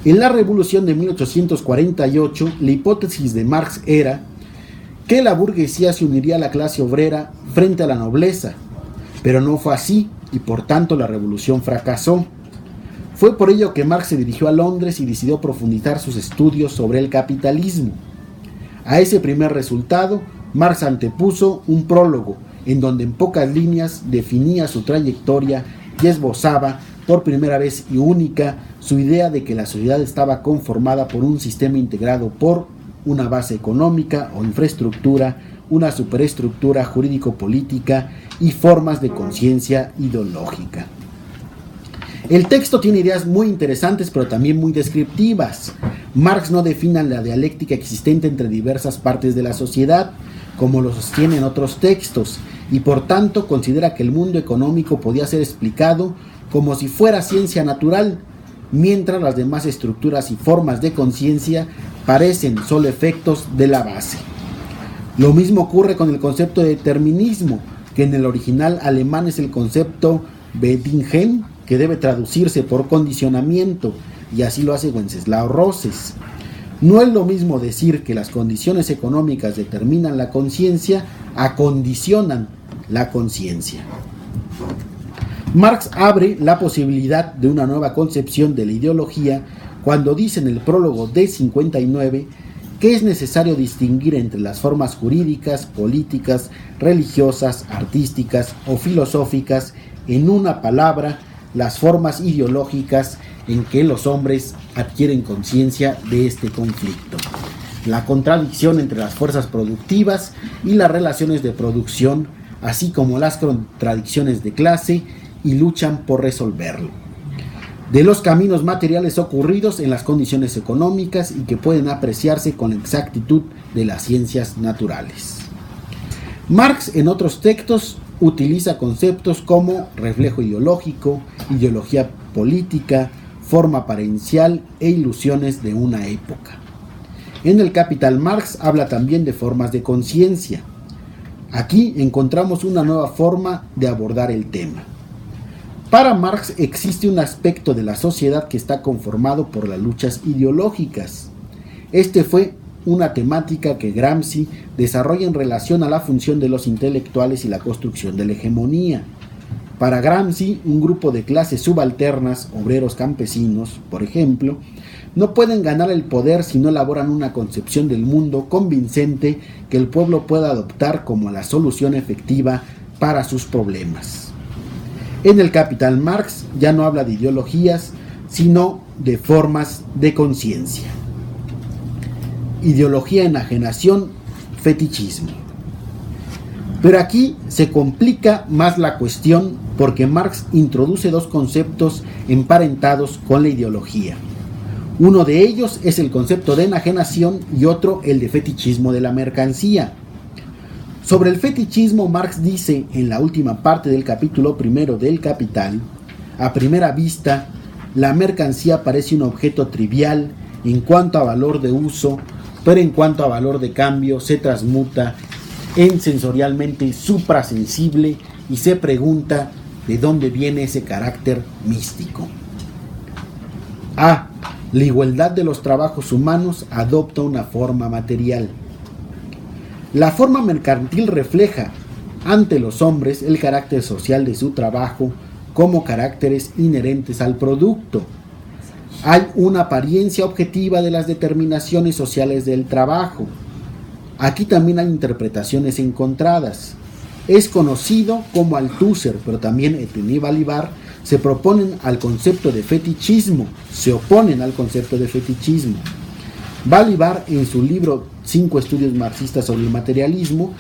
En la Revolución de 1848, la hipótesis de Marx era que la burguesía se uniría a la clase obrera frente a la nobleza, pero no fue así y por tanto la revolución fracasó. Fue por ello que Marx se dirigió a Londres y decidió profundizar sus estudios sobre el capitalismo. A ese primer resultado, Marx antepuso un prólogo en donde en pocas líneas definía su trayectoria y esbozaba por primera vez y única su idea de que la sociedad estaba conformada por un sistema integrado por una base económica o infraestructura, una superestructura jurídico-política y formas de conciencia ideológica. El texto tiene ideas muy interesantes, pero también muy descriptivas. Marx no define la dialéctica existente entre diversas partes de la sociedad, como lo sostienen otros textos, y por tanto considera que el mundo económico podía ser explicado como si fuera ciencia natural, mientras las demás estructuras y formas de conciencia parecen solo efectos de la base. Lo mismo ocurre con el concepto de determinismo, que en el original alemán es el concepto Bedingen, que debe traducirse por condicionamiento, y así lo hace Wenceslao Roses. No es lo mismo decir que las condiciones económicas determinan la conciencia a condicionan la conciencia. Marx abre la posibilidad de una nueva concepción de la ideología cuando dice en el prólogo de 59 que es necesario distinguir entre las formas jurídicas, políticas, religiosas, artísticas o filosóficas, en una palabra, las formas ideológicas en que los hombres adquieren conciencia de este conflicto. La contradicción entre las fuerzas productivas y las relaciones de producción, así como las contradicciones de clase, y luchan por resolverlo. De los caminos materiales ocurridos en las condiciones económicas y que pueden apreciarse con la exactitud de las ciencias naturales. Marx en otros textos utiliza conceptos como reflejo ideológico, ideología política, forma apariencial e ilusiones de una época. En el Capital, Marx habla también de formas de conciencia. Aquí encontramos una nueva forma de abordar el tema. Para Marx existe un aspecto de la sociedad que está conformado por las luchas ideológicas. Este fue una temática que Gramsci desarrolla en relación a la función de los intelectuales y la construcción de la hegemonía. Para Gramsci, un grupo de clases subalternas, obreros campesinos, por ejemplo, no pueden ganar el poder si no elaboran una concepción del mundo convincente que el pueblo pueda adoptar como la solución efectiva para sus problemas. En el Capital, Marx ya no habla de ideologías, sino de formas de conciencia. Ideología, enajenación, fetichismo. Pero aquí se complica más la cuestión porque Marx introduce dos conceptos emparentados con la ideología. Uno de ellos es el concepto de enajenación y otro el de fetichismo de la mercancía. Sobre el fetichismo, Marx dice en la última parte del capítulo primero del Capital: a primera vista, la mercancía parece un objeto trivial en cuanto a valor de uso, pero en cuanto a valor de cambio se transmuta en sensorialmente suprasensible y se pregunta de dónde viene ese carácter místico. A. La igualdad de los trabajos humanos adopta una forma material. La forma mercantil refleja ante los hombres el carácter social de su trabajo como caracteres inherentes al producto. Hay una apariencia objetiva de las determinaciones sociales del trabajo. Aquí también hay interpretaciones encontradas. Es conocido como Althusser, pero también Etienne y Balibar se oponen al concepto de fetichismo. Balibar, en su libro 5 estudios marxistas sobre el materialismo,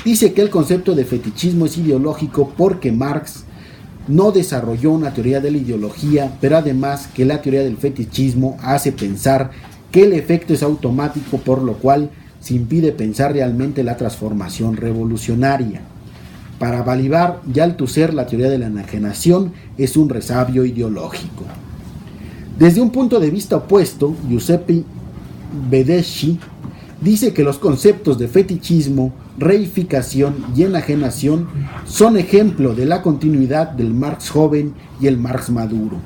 dice que el concepto de fetichismo es ideológico porque Marx no desarrolló una teoría de la ideología, pero además que la teoría del fetichismo hace pensar que el efecto es automático, por lo cual se impide pensar realmente la transformación revolucionaria. Para Balibar y Althusser, la teoría de la enajenación es un resabio ideológico. Desde un punto de vista opuesto, Giuseppe Bedeschi dice que los conceptos de fetichismo, reificación y enajenación son ejemplo de la continuidad del Marx joven y el Marx maduro.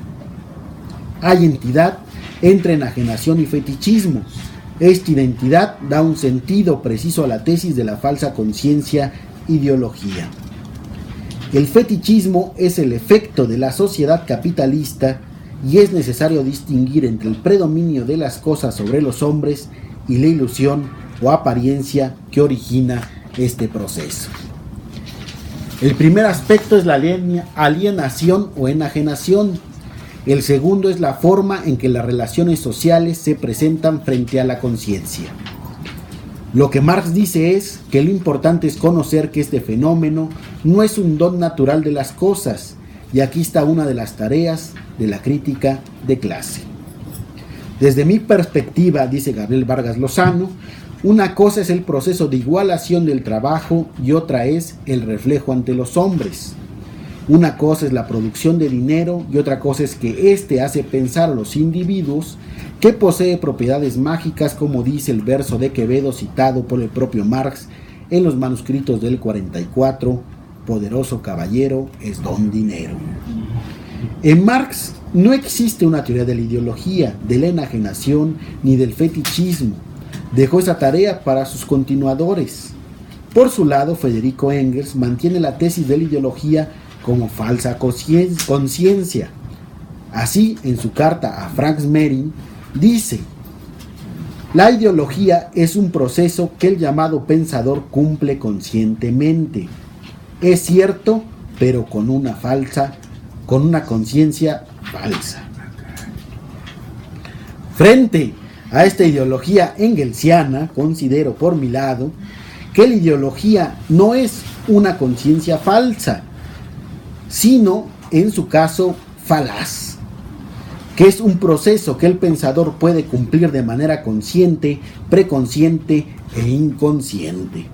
Hay entidad entre enajenación y fetichismo. Esta identidad da un sentido preciso a la tesis de la falsa conciencia ideología. El fetichismo es el efecto de la sociedad capitalista y es necesario distinguir entre el predominio de las cosas sobre los hombres y la ilusión o apariencia que origina este proceso. El primer aspecto es la alienación o enajenación. El segundo es la forma en que las relaciones sociales se presentan frente a la conciencia. Lo que Marx dice es que lo importante es conocer que este fenómeno no es un don natural de las cosas, y aquí está una de las tareas de la crítica de clase. Desde mi perspectiva, dice Gabriel Vargas Lozano, una cosa es el proceso de igualación del trabajo y otra es el reflejo ante los hombres. Una cosa es la producción de dinero y otra cosa es que éste hace pensar a los individuos que posee propiedades mágicas, como dice el verso de Quevedo citado por el propio Marx en los manuscritos del 44, poderoso caballero es don dinero. En Marx no existe una teoría de la ideología, de la enajenación ni del fetichismo. Dejó esa tarea para sus continuadores. Por su lado, Federico Engels mantiene la tesis de la ideología como falsa conciencia. Así, en su carta a Franz Mehring, dice: la ideología es un proceso que el llamado pensador cumple conscientemente. Es cierto, pero con una conciencia falsa. Frente a esta ideología engelsiana, considero por mi lado que la ideología no es una conciencia falsa, sino, en su caso, falaz, que es un proceso que el pensador puede cumplir de manera consciente, preconsciente e inconsciente.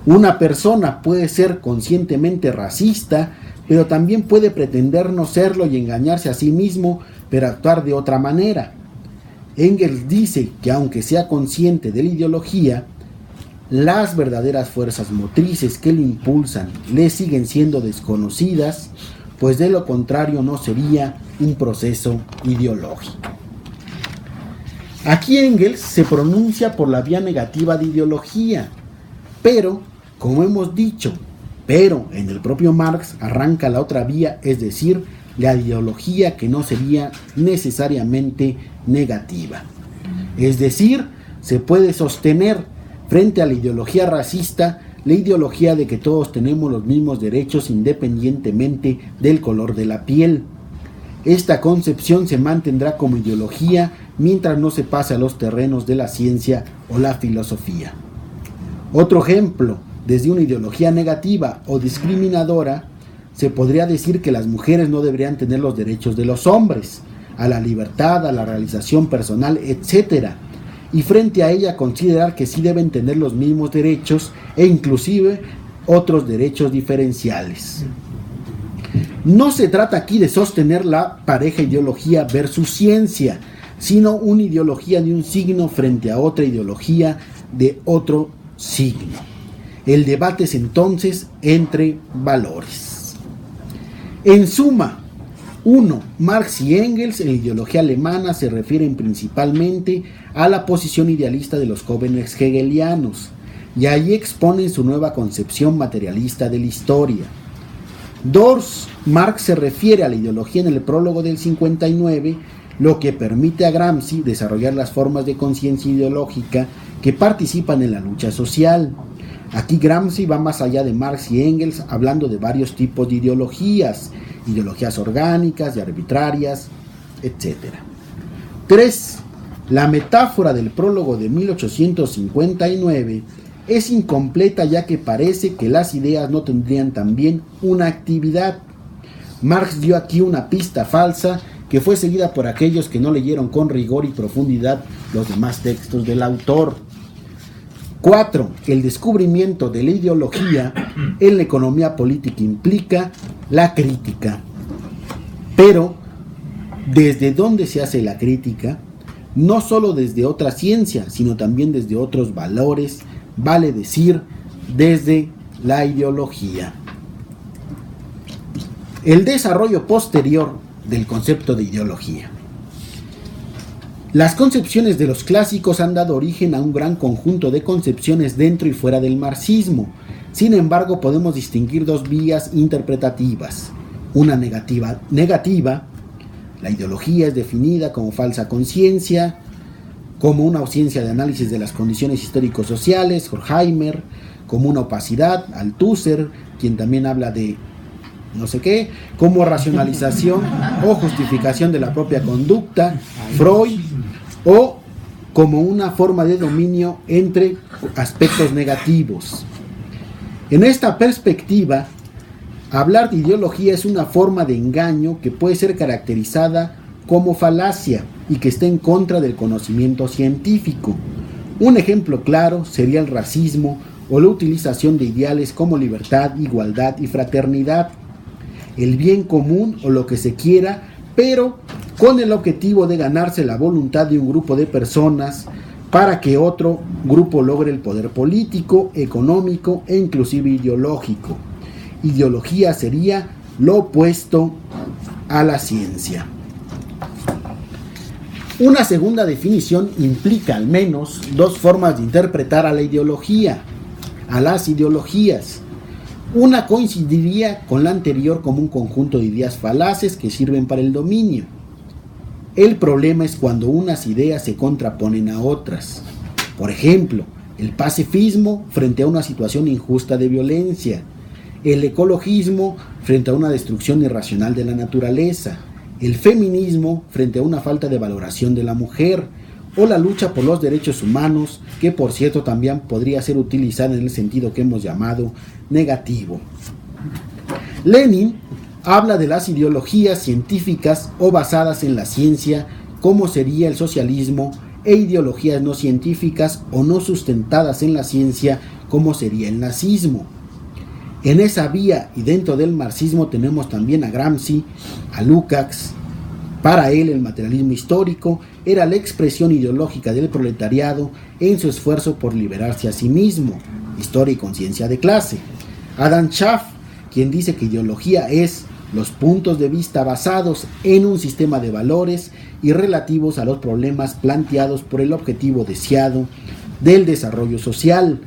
Una persona puede ser conscientemente racista, pero también puede pretender no serlo y engañarse a sí mismo, pero actuar de otra manera. Engels dice que aunque sea consciente de la ideología, las verdaderas fuerzas motrices que le impulsan le siguen siendo desconocidas, pues de lo contrario no sería un proceso ideológico. Aquí Engels se pronuncia por la vía negativa de ideología, pero, como hemos dicho, en el propio Marx arranca la otra vía, es decir, la ideología que no sería necesariamente negativa. Es decir, se puede sostener frente a la ideología racista la ideología de que todos tenemos los mismos derechos independientemente del color de la piel. Esta concepción se mantendrá como ideología mientras no se pase a los terrenos de la ciencia o la filosofía. Otro ejemplo, desde una ideología negativa o discriminadora, se podría decir que las mujeres no deberían tener los derechos de los hombres, a la libertad, a la realización personal, etc. Y frente a ella considerar que sí deben tener los mismos derechos e inclusive otros derechos diferenciales. No se trata aquí de sostener la pareja ideología versus ciencia, sino una ideología de un signo frente a otra ideología de otro signo. El debate es entonces entre valores. En suma, 1. Marx y Engels en la ideología alemana se refieren principalmente a la posición idealista de los jóvenes hegelianos, y ahí exponen su nueva concepción materialista de la historia. 2. Marx se refiere a la ideología en el prólogo del 59, lo que permite a Gramsci desarrollar las formas de conciencia ideológica que participan en la lucha social. Aquí Gramsci va más allá de Marx y Engels, hablando de varios tipos de ideologías orgánicas y arbitrarias, etc. 3. La metáfora del prólogo de 1859 es incompleta, ya que parece que las ideas no tendrían también una actividad. Marx dio aquí una pista falsa que fue seguida por aquellos que no leyeron con rigor y profundidad los demás textos del autor. 4. El descubrimiento de la ideología en la economía política implica la crítica. Pero, ¿desde dónde se hace la crítica? No solo desde otra ciencia, sino también desde otros valores, vale decir, desde la ideología. El desarrollo posterior del concepto de ideología. Las concepciones de los clásicos han dado origen a un gran conjunto de concepciones dentro y fuera del marxismo. Sin embargo, podemos distinguir dos vías interpretativas. Una negativa. La ideología es definida como falsa conciencia, como una ausencia de análisis de las condiciones históricos-sociales, Horkheimer, como una opacidad, Althusser, quien también habla de no sé qué, como racionalización o justificación de la propia conducta, Freud, o como una forma de dominio entre aspectos negativos. En esta perspectiva, Hablar de ideología es una forma de engaño que puede ser caracterizada como falacia y que está en contra del conocimiento científico. Un ejemplo claro sería el racismo o la utilización de ideales como libertad, igualdad y fraternidad, el bien común o lo que se quiera, pero con el objetivo de ganarse la voluntad de un grupo de personas para que otro grupo logre el poder político, económico e inclusive ideológico. Ideología sería lo opuesto a la ciencia. Una segunda definición implica al menos dos formas de interpretar a la ideología, a las ideologías. Una coincidiría con la anterior como un conjunto de ideas falaces que sirven para el dominio. El problema es cuando unas ideas se contraponen a otras. Por ejemplo, el pacifismo frente a una situación injusta de violencia, el ecologismo frente a una destrucción irracional de la naturaleza, el feminismo frente a una falta de valoración de la mujer, o la lucha por los derechos humanos, que por cierto también podría ser utilizada en el sentido que hemos llamado negativo. Lenin habla de las ideologías científicas o basadas en la ciencia, como sería el socialismo, e ideologías no científicas o no sustentadas en la ciencia, como sería el nazismo. En esa vía y dentro del marxismo tenemos también a Gramsci, a Lukács. Para él el materialismo histórico era la expresión ideológica del proletariado en su esfuerzo por liberarse a sí mismo, historia y conciencia de clase. Adam Schaff, quien dice que ideología es los puntos de vista basados en un sistema de valores y relativos a los problemas planteados por el objetivo deseado del desarrollo social,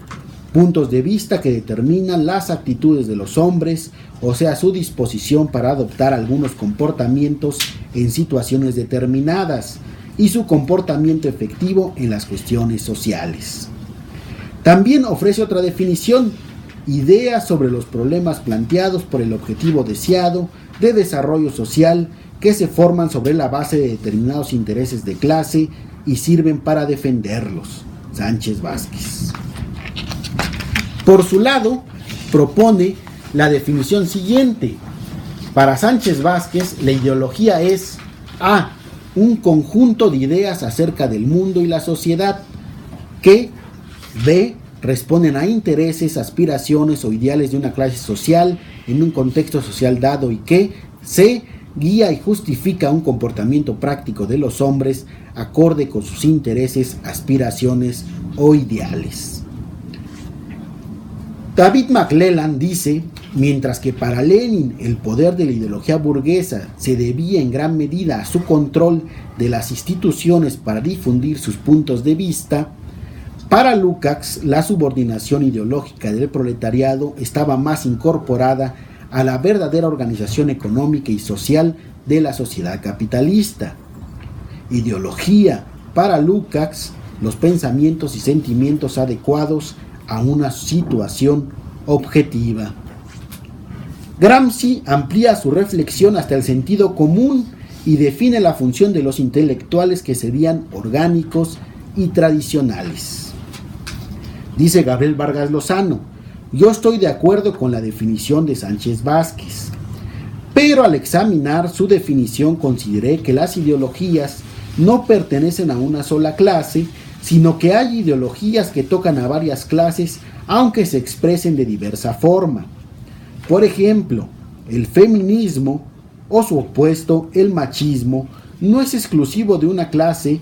puntos de vista que determinan las actitudes de los hombres, o sea, su disposición para adoptar algunos comportamientos en situaciones determinadas y su comportamiento efectivo en las cuestiones sociales. También ofrece otra definición: ideas sobre los problemas planteados por el objetivo deseado de desarrollo social que se forman sobre la base de determinados intereses de clase y sirven para defenderlos. Sánchez Vázquez. Por su lado, propone la definición siguiente. Para Sánchez Vázquez, la ideología es A. Un conjunto de ideas acerca del mundo y la sociedad que B. responden a intereses, aspiraciones o ideales de una clase social en un contexto social dado y que C. guía y justifica un comportamiento práctico de los hombres acorde con sus intereses, aspiraciones o ideales. David McClelland dice: mientras que para Lenin el poder de la ideología burguesa se debía en gran medida a su control de las instituciones para difundir sus puntos de vista, para Lukács la subordinación ideológica del proletariado estaba más incorporada a la verdadera organización económica y social de la sociedad capitalista. Ideología, para Lukács, los pensamientos y sentimientos adecuados a una situación objetiva. Gramsci amplía su reflexión hasta el sentido común y define la función de los intelectuales que serían orgánicos y tradicionales. Dice Gabriel Vargas Lozano: yo estoy de acuerdo con la definición de Sánchez Vázquez, pero al examinar su definición consideré que las ideologías no pertenecen a una sola clase, sino que hay ideologías que tocan a varias clases, aunque se expresen de diversa forma. Por ejemplo, el feminismo o su opuesto, el machismo, no es exclusivo de una clase,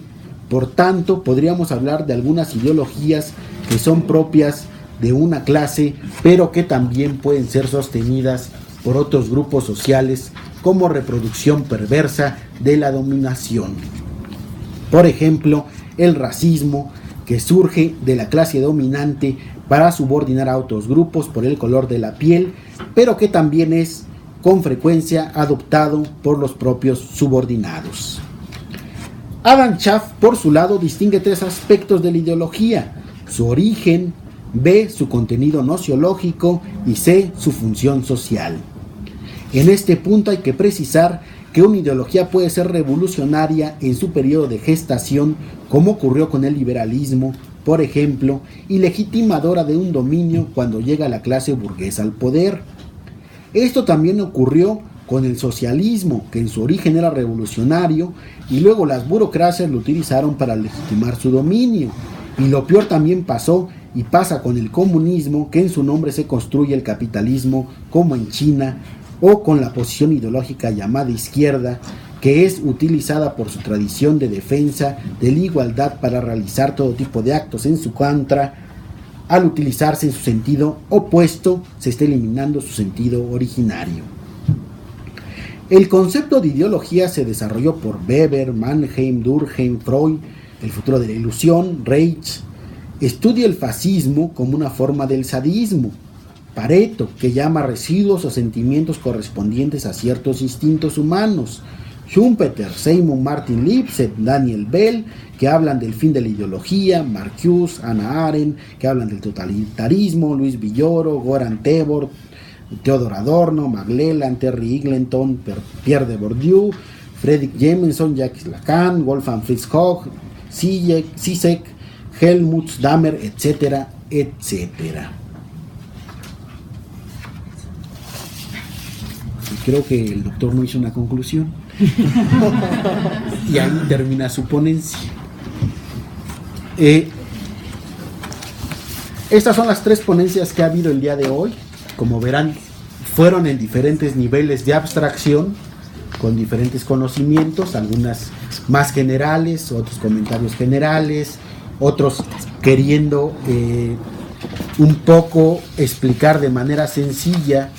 por tanto podríamos hablar de algunas ideologías que son propias de una clase, pero que también pueden ser sostenidas por otros grupos sociales como reproducción perversa de la dominación. Por ejemplo, el racismo, que surge de la clase dominante para subordinar a otros grupos por el color de la piel, pero que también es con frecuencia adoptado por los propios subordinados. Adam Schaff, por su lado, distingue tres aspectos de la ideología: su origen, B, su contenido nociológico y C, su función social. En este punto hay que precisar que una ideología puede ser revolucionaria en su periodo de gestación, como ocurrió con el liberalismo, por ejemplo, y legitimadora de un dominio cuando llega la clase burguesa al poder. Esto también ocurrió con el socialismo, que en su origen era revolucionario, y luego las burocracias lo utilizaron para legitimar su dominio. Y lo peor también pasó y pasa con el comunismo, que en su nombre se construye el capitalismo, como en China, o con la posición ideológica llamada izquierda, que es utilizada por su tradición de defensa de la igualdad para realizar todo tipo de actos en su contra. Al utilizarse en su sentido opuesto, se está eliminando su sentido originario. El concepto de ideología se desarrolló por Weber, Mannheim, Durkheim, Freud, El futuro de la ilusión, Reich. Estudia el fascismo como una forma del sadismo. Pareto, que llama residuos o sentimientos correspondientes a ciertos instintos humanos. Schumpeter, Seymour Martin Lipset, Daniel Bell, que hablan del fin de la ideología, Marcuse, Hannah Arendt, que hablan del totalitarismo, Luis Villoro, Goran Tebor, Theodor Adorno, Maclellan, Terry Eagleton, Pierre de Bourdieu, Friedrich Jameson, Jacques Lacan, Wolfgang Fritz Koch, Zizek, Helmut Dahmer, etcétera, etcétera. Y creo que el doctor no hizo una conclusión. Y ahí termina su ponencia. Estas son las 3 ponencias que ha habido el día de hoy. Como verán, fueron en diferentes niveles de abstracción, con diferentes conocimientos, algunas más generales, otros comentarios generales, otros queriendo un poco explicar de manera sencilla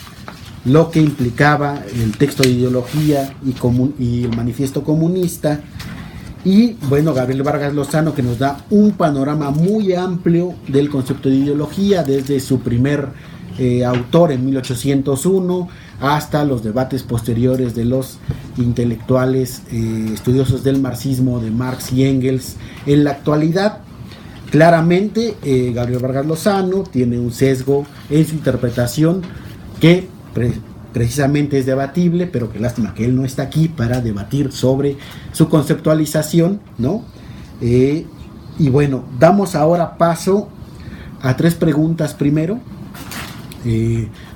lo que implicaba el texto de ideología y el manifiesto comunista. Y bueno, Gabriel Vargas Lozano, que nos da un panorama muy amplio del concepto de ideología, desde su primer autor en 1801 hasta los debates posteriores de los intelectuales estudiosos del marxismo, de Marx y Engels en la actualidad. Claramente Gabriel Vargas Lozano tiene un sesgo en su interpretación que precisamente es debatible, pero qué lástima que él no está aquí para debatir sobre su conceptualización, ¿no? Y bueno, damos ahora paso a 3 preguntas primero.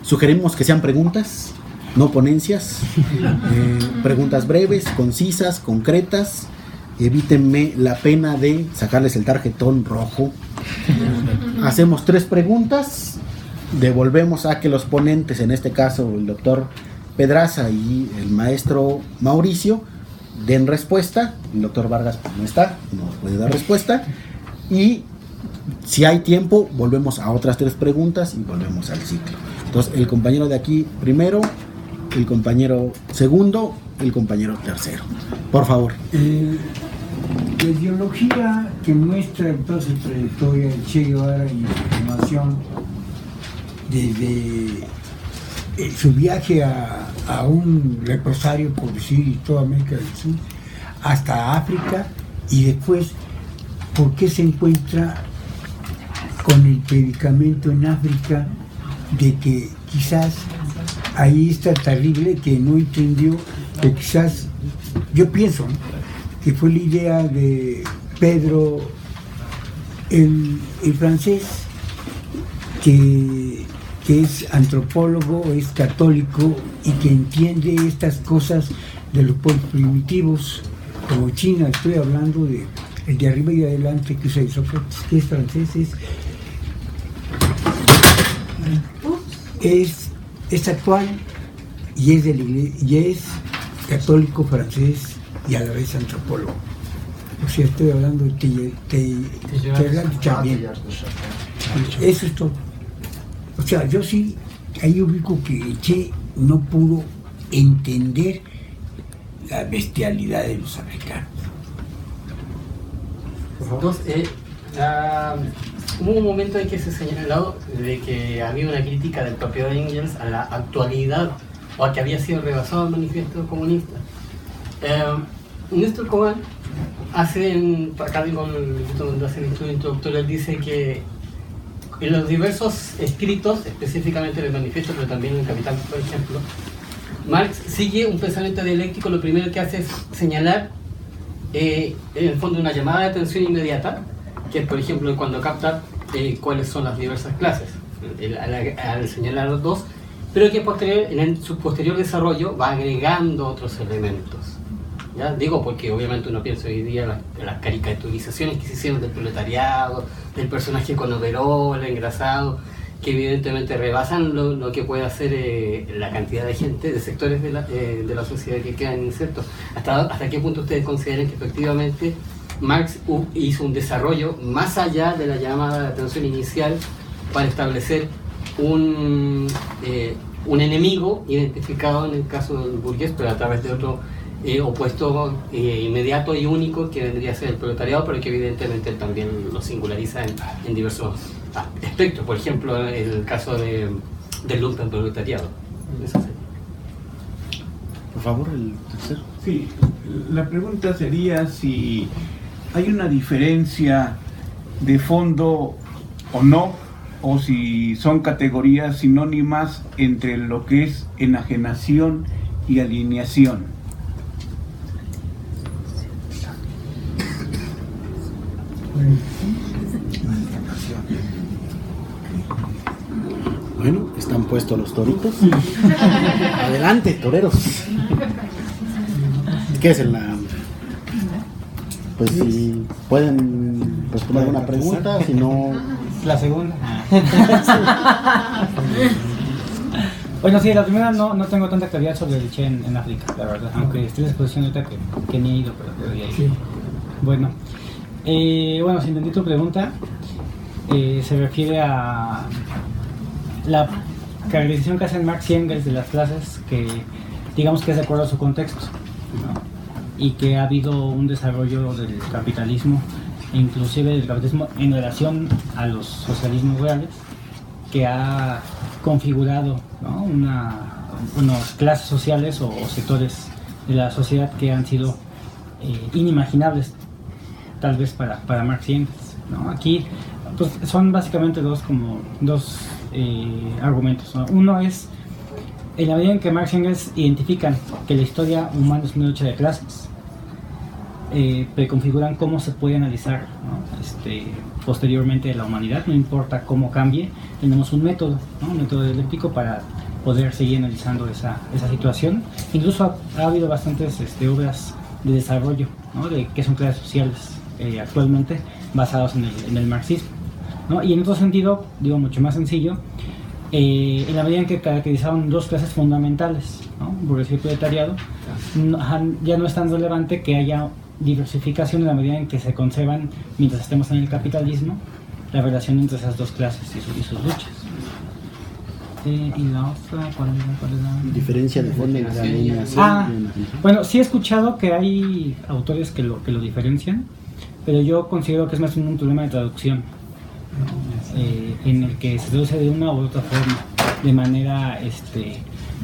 Sugerimos que sean preguntas, no ponencias. Preguntas breves, concisas, concretas. Evítenme la pena de sacarles el tarjetón rojo. Hacemos 3 preguntas. Devolvemos a que los ponentes, en este caso el doctor Pedraza y el maestro Mauricio, den respuesta. El doctor Vargas pues, no está, no puede dar respuesta. Y si hay tiempo, volvemos a otras 3 preguntas y volvemos al ciclo. Entonces, el compañero de aquí primero, el compañero segundo, el compañero tercero. Por favor. La ideología que muestra en toda su trayectoria el Che Guevara y la formación desde su viaje a un leprosario, por decir, toda América del Sur, hasta África, y después, ¿por qué se encuentra con el predicamento en África de que quizás ahí está terrible, que no entendió, que quizás, yo pienso, ¿no?, que fue la idea de Pedro el francés, que es antropólogo, es católico y que entiende estas cosas de los pueblos primitivos, como China. Estoy hablando de el de arriba y adelante, que es Sócrates, que es francés, es actual y es de la iglesia, y es católico francés y a la vez antropólogo. O sea, estoy hablando de también. Eso es todo. O sea, yo sí, ahí ubico que Che no pudo entender la bestialidad de los africanos. Entonces, hubo un momento en que se señaló de que había una crítica del propio Engels a la actualidad, o a que había sido rebasado el manifiesto comunista. Néstor Cobán acá con el estudio introductorio, dice que en los diversos escritos, específicamente en el manifiesto, pero también en el Capital, por ejemplo, Marx sigue un pensamiento dialéctico. Lo primero que hace es señalar, en el fondo, una llamada de atención inmediata, que es, por ejemplo, cuando capta cuáles son las diversas clases, al señalar 2, pero que en su posterior desarrollo va agregando otros elementos. ¿Ya? Digo porque obviamente uno piensa hoy día en las caricaturizaciones que se hicieron del proletariado, del personaje con overol, engrasado, que evidentemente rebasan lo que puede hacer la cantidad de gente, de sectores de la sociedad que quedan insertos. ¿Hasta qué punto ustedes consideran que efectivamente Marx hizo un desarrollo más allá de la llamada de atención inicial para establecer un enemigo identificado en el caso del burgués, pero a través de otro opuesto inmediato y único que vendría a ser el proletariado, pero que evidentemente él también lo singulariza en diversos aspectos, por ejemplo el caso del lumpenproletariado. Por favor, el tercero. Sí, la pregunta sería si hay una diferencia de fondo o no, o si son categorías sinónimas entre lo que es enajenación y alienación. Bueno, están puestos los toritos. Adelante, toreros. ¿Qué es en la...? Pues si pueden responder alguna pregunta, si no... La segunda. Bueno, sí, la primera no tengo tanta claridad sobre el Che en África, la verdad, aunque estoy en la exposición ahorita que ni he ido, pero podría ir. Sí. Bueno, si entendí tu pregunta, se refiere a la caracterización que hacen Marx y Engels de las clases, que digamos que es de acuerdo a su contexto, ¿no? Y que ha habido un desarrollo del capitalismo, inclusive del capitalismo en relación a los socialismos reales, que ha configurado, ¿no? unas clases sociales o sectores de la sociedad que han sido inimaginables tal vez para Marx y Engels, ¿no? Aquí pues, son básicamente dos argumentos, ¿no? Uno es en la medida en que Marx y Engels identifican que la historia humana es una lucha de clases, preconfiguran cómo se puede analizar, ¿no? Posteriormente la humanidad, no importa cómo cambie, tenemos un método, ¿no? Un método dialéctico para poder seguir analizando esa situación. Incluso ha habido bastantes obras de desarrollo, ¿no? De qué son clases sociales actualmente basados en el marxismo, ¿no? Y en otro sentido, digo mucho más sencillo, en la medida en que caracterizaban dos clases fundamentales, ¿no? Burguesía y proletariado, ya no es tan relevante que haya diversificación en la medida en que se conservan, mientras estemos en el capitalismo, la relación entre esas dos clases y sus luchas. Y la otra, ¿cuál es la Diferencia de fondo en la alienación. Bueno, sí he escuchado que hay autores que lo diferencian, pero yo considero que es más un problema de traducción, ¿no? En el que se traduce de una u otra forma, de manera,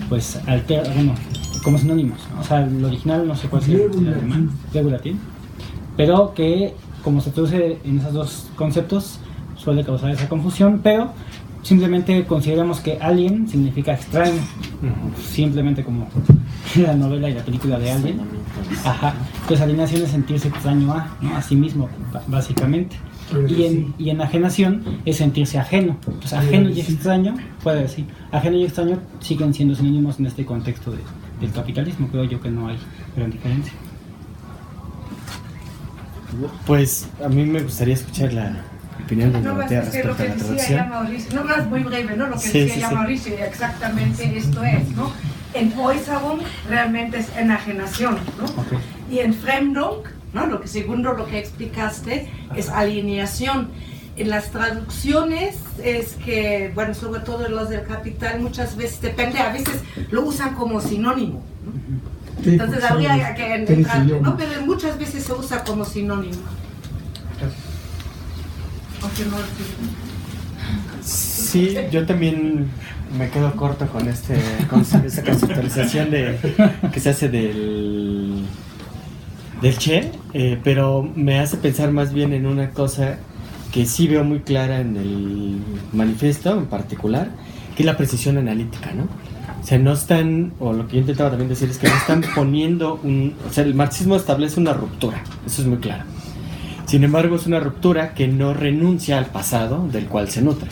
pues, como sinónimos, ¿no? O sea, el original no sé cuál es el alemán, regulatín, pero que como se traduce en esos dos conceptos suele causar esa confusión, pero simplemente consideramos que alien significa extraño, simplemente como la novela y la película de Alien. Ajá. Entonces alienación es sentirse extraño a sí mismo, básicamente. Y enajenación es sentirse ajeno. Entonces ajeno y extraño, puede decir, ajeno y extraño siguen siendo sinónimos en este contexto del capitalismo. Creo yo que no hay gran diferencia. Pues a mí me gustaría escuchar la opinión de Dorotea respecto a la traducción. No más muy breve, ¿no? Lo que Sí, decía sí, Mauricio, exactamente esto es, ¿no? En Äußerung realmente es enajenación, ¿no? Okay. Y en Fremdung, ¿no? Lo que segundo lo que explicaste es alienación. En las traducciones es que, bueno, sobre todo los del Capital muchas veces, depende, a veces lo usan como sinónimo, ¿no? Sí, Entonces son habría que tres entrar, idiomas. ¿no? Pero muchas veces se usa como sinónimo. Aunque no, Sí, yo también me quedo corto con esa conceptualización que se hace del Che, pero me hace pensar más bien en una cosa que sí veo muy clara en el manifiesto en particular, que es la precisión analítica, ¿no? O sea, no están, o lo que yo intentaba también decir es que no están poniendo o sea, el marxismo establece una ruptura, eso es muy claro. Sin embargo, es una ruptura que no renuncia al pasado del cual se nutre.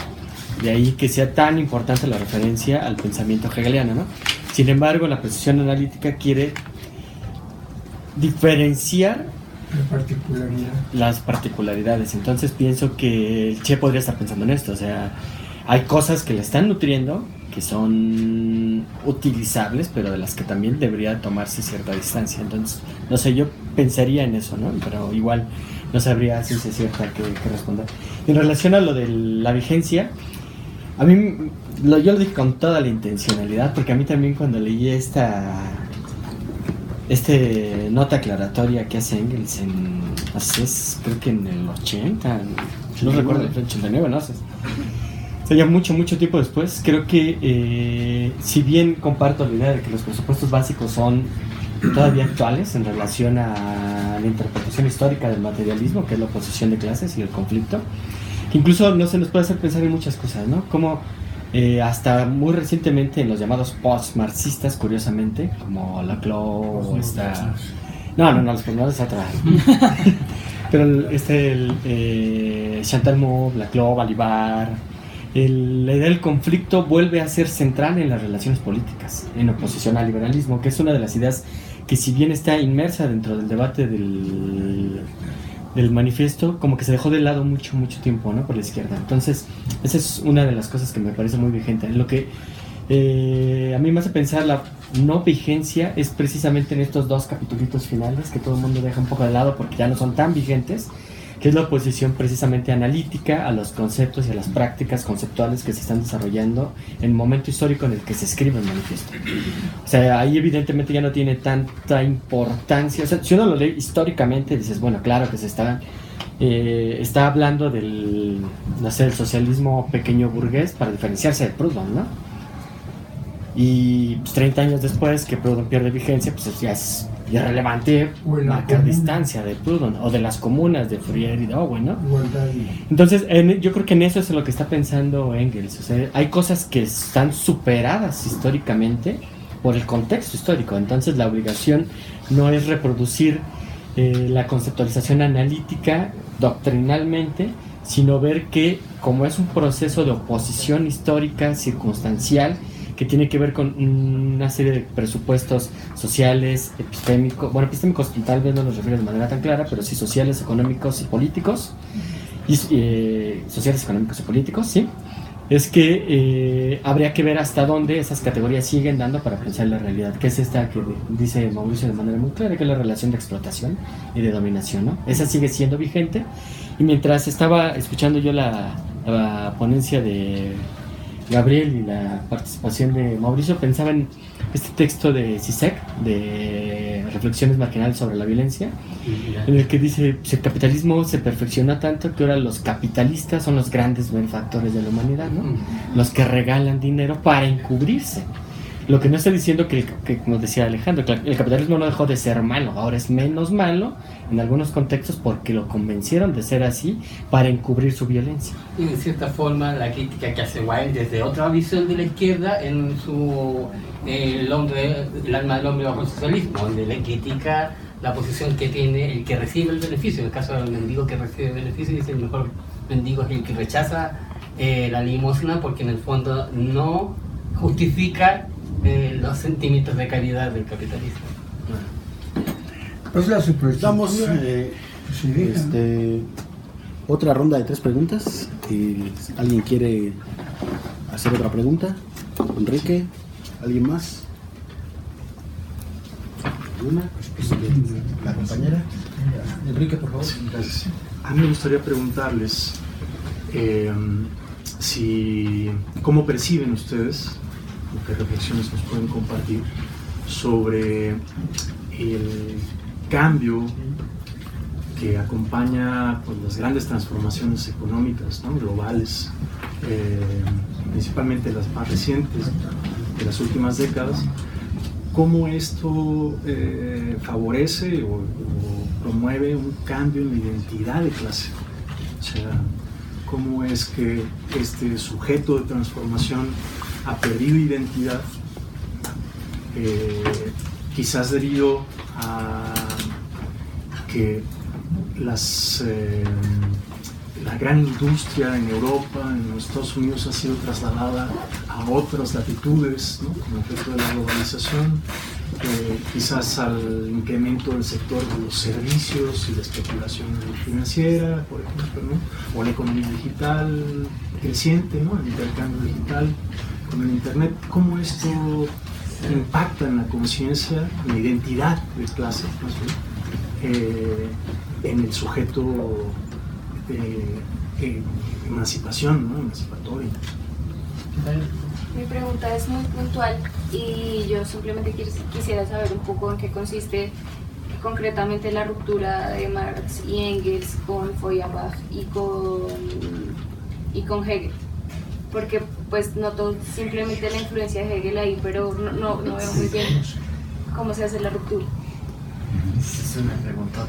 De ahí que sea tan importante la referencia al pensamiento hegeliano, ¿no? Sin embargo, la precisión analítica quiere diferenciar las particularidades. Entonces pienso que el Che podría estar pensando en esto. O sea, hay cosas que le están nutriendo, que son utilizables, pero de las que también debería tomarse cierta distancia. Entonces, no sé, yo pensaría en eso, ¿no? Pero igual no sabría si es cierta que responder. En relación a lo de la vigencia, a mí yo lo dije con toda la intencionalidad, porque a mí también cuando leí esta nota aclaratoria que hace Engels creo que en el 80, no recuerdo, el 89, no sé. O sea, ya mucho tiempo después, creo que si bien comparto la idea de que los presupuestos básicos son todavía actuales en relación a la interpretación histórica del materialismo, que es la oposición de clases y el conflicto, incluso no se nos puede hacer pensar en muchas cosas, ¿no? Como hasta muy recientemente en los llamados post-marxistas, curiosamente, como Laclau o esta... No, los post-marxistas atrás. Pero Chantal Mouffe, Laclau, Balibar, la idea del conflicto vuelve a ser central en las relaciones políticas, en oposición al liberalismo, que es una de las ideas que, si bien está inmersa dentro del debate del manifiesto, como que se dejó de lado mucho tiempo, ¿no? Por la izquierda. Entonces, esa es una de las cosas que me parece muy vigente. Lo que a mí me hace pensar la no vigencia es precisamente en estos dos capitulitos finales que todo el mundo deja un poco de lado porque ya no son tan vigentes, que es la oposición precisamente analítica a los conceptos y a las prácticas conceptuales que se están desarrollando en el momento histórico en el que se escribe el manifiesto. O sea, ahí evidentemente ya no tiene tanta importancia. O sea, si uno lo lee históricamente, dices, bueno, claro que se está hablando del, no sé, el socialismo pequeño burgués para diferenciarse de Proudhon, ¿no? Y pues, 30 años después que Proudhon pierde vigencia, pues ya es irrelevante marcar distancia de Proudhon o de las comunas de Fourier y de Owen, ¿no? Entonces, yo creo que en eso es lo que está pensando Engels. O sea, hay cosas que están superadas históricamente por el contexto histórico. Entonces, la obligación no es reproducir la conceptualización analítica doctrinalmente, sino ver que, como es un proceso de oposición histórica circunstancial, que tiene que ver con una serie de presupuestos sociales, epistémicos tal vez no los refiero de manera tan clara, pero sí sociales, económicos y políticos, sociales, económicos y políticos, sí, es que habría que ver hasta dónde esas categorías siguen dando para pensar la realidad, que es esta que dice Mauricio de manera muy clara, que es la relación de explotación y de dominación, ¿no? Esa sigue siendo vigente, y mientras estaba escuchando yo la ponencia de Gabriel y la participación de Mauricio, pensaba en este texto de Zizek, de Reflexiones marginales sobre la violencia, en el que dice, pues, el capitalismo se perfecciona tanto que ahora los capitalistas son los grandes benefactores de la humanidad, ¿no? Los que regalan dinero para encubrirse. Lo que no está diciendo que como decía Alejandro, el capitalismo no dejó de ser malo, ahora es menos malo en algunos contextos porque lo convencieron de ser así para encubrir su violencia. Y de cierta forma la crítica que hace Wilde desde otra visión de la izquierda en su el alma del hombre bajo el socialismo, donde le critica la posición que tiene el que recibe el beneficio. En el caso del mendigo que recibe el beneficio, dice el mejor mendigo es el que rechaza la limosna porque en el fondo no justifica los sentimientos de caridad del capitalismo. Pues la Damos sí, otra ronda de 3 preguntas. ¿Alguien quiere hacer otra pregunta? Enrique, ¿alguien más? ¿Una? La compañera. Enrique, por favor. Sí, gracias. A mí me gustaría preguntarles cómo perciben ustedes, qué reflexiones nos pueden compartir sobre el cambio que acompaña pues, las grandes transformaciones económicas, ¿no? Globales, principalmente las más recientes de las últimas décadas. ¿Cómo esto favorece o promueve un cambio en la identidad de clase? O sea, ¿cómo es que este sujeto de transformación ha perdido identidad, quizás debido a que la gran industria en Europa, en los Estados Unidos, ha sido trasladada a otras latitudes, ¿no? Como efecto de la globalización, quizás al incremento del sector de los servicios y la especulación financiera, por ejemplo, ¿no? O la economía digital creciente, ¿no? El intercambio digital con el Internet. ¿Cómo esto impacta en la conciencia, en la identidad de clase, más bien, en el sujeto de emancipación, ¿no? Emancipatoria? Mi pregunta es muy puntual y yo simplemente quisiera saber un poco en qué consiste concretamente la ruptura de Marx y Engels con Feuerbach y con Hegel, porque pues noto simplemente la influencia de Hegel ahí, pero no veo muy bien cómo se hace la ruptura. Es una pregunta.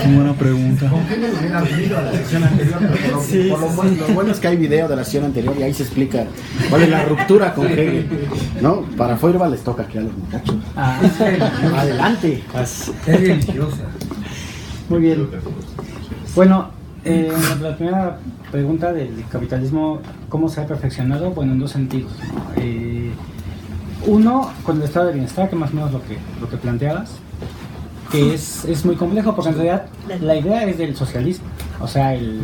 Qué buena pregunta. ¿Con qué nos hubiera venido a la sección anterior? Pero lo bueno es que hay video de la sesión anterior y ahí se explica cuál es la ruptura con Hegel, ¿no? Para Feuerbach les toca aquí a los muchachos. Adelante. Es religiosa. Muy bien. Bueno, la primera pregunta del capitalismo, ¿cómo se ha perfeccionado? Bueno, en dos sentidos, ¿no? Uno, con el estado de bienestar, que más o menos lo que planteabas, que es muy complejo, porque en realidad la idea es del socialismo, o sea, el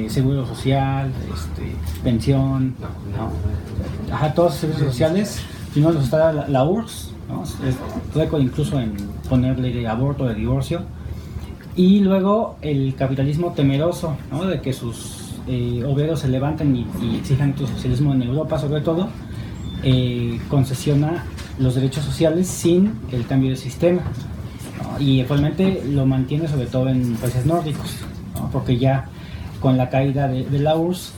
seguro social, pensión, ¿no? Todos los servicios sociales. Primero los está la URSS, ¿no? Es récord incluso en ponerle de aborto, de divorcio, y luego el capitalismo temeroso, ¿no? De que sus obreros se levanten y exijan el socialismo en Europa, sobre todo. Concesiona los derechos sociales sin el cambio de sistema, ¿no? Y actualmente lo mantiene sobre todo en países nórdicos, ¿no? Porque ya con la caída de la URSS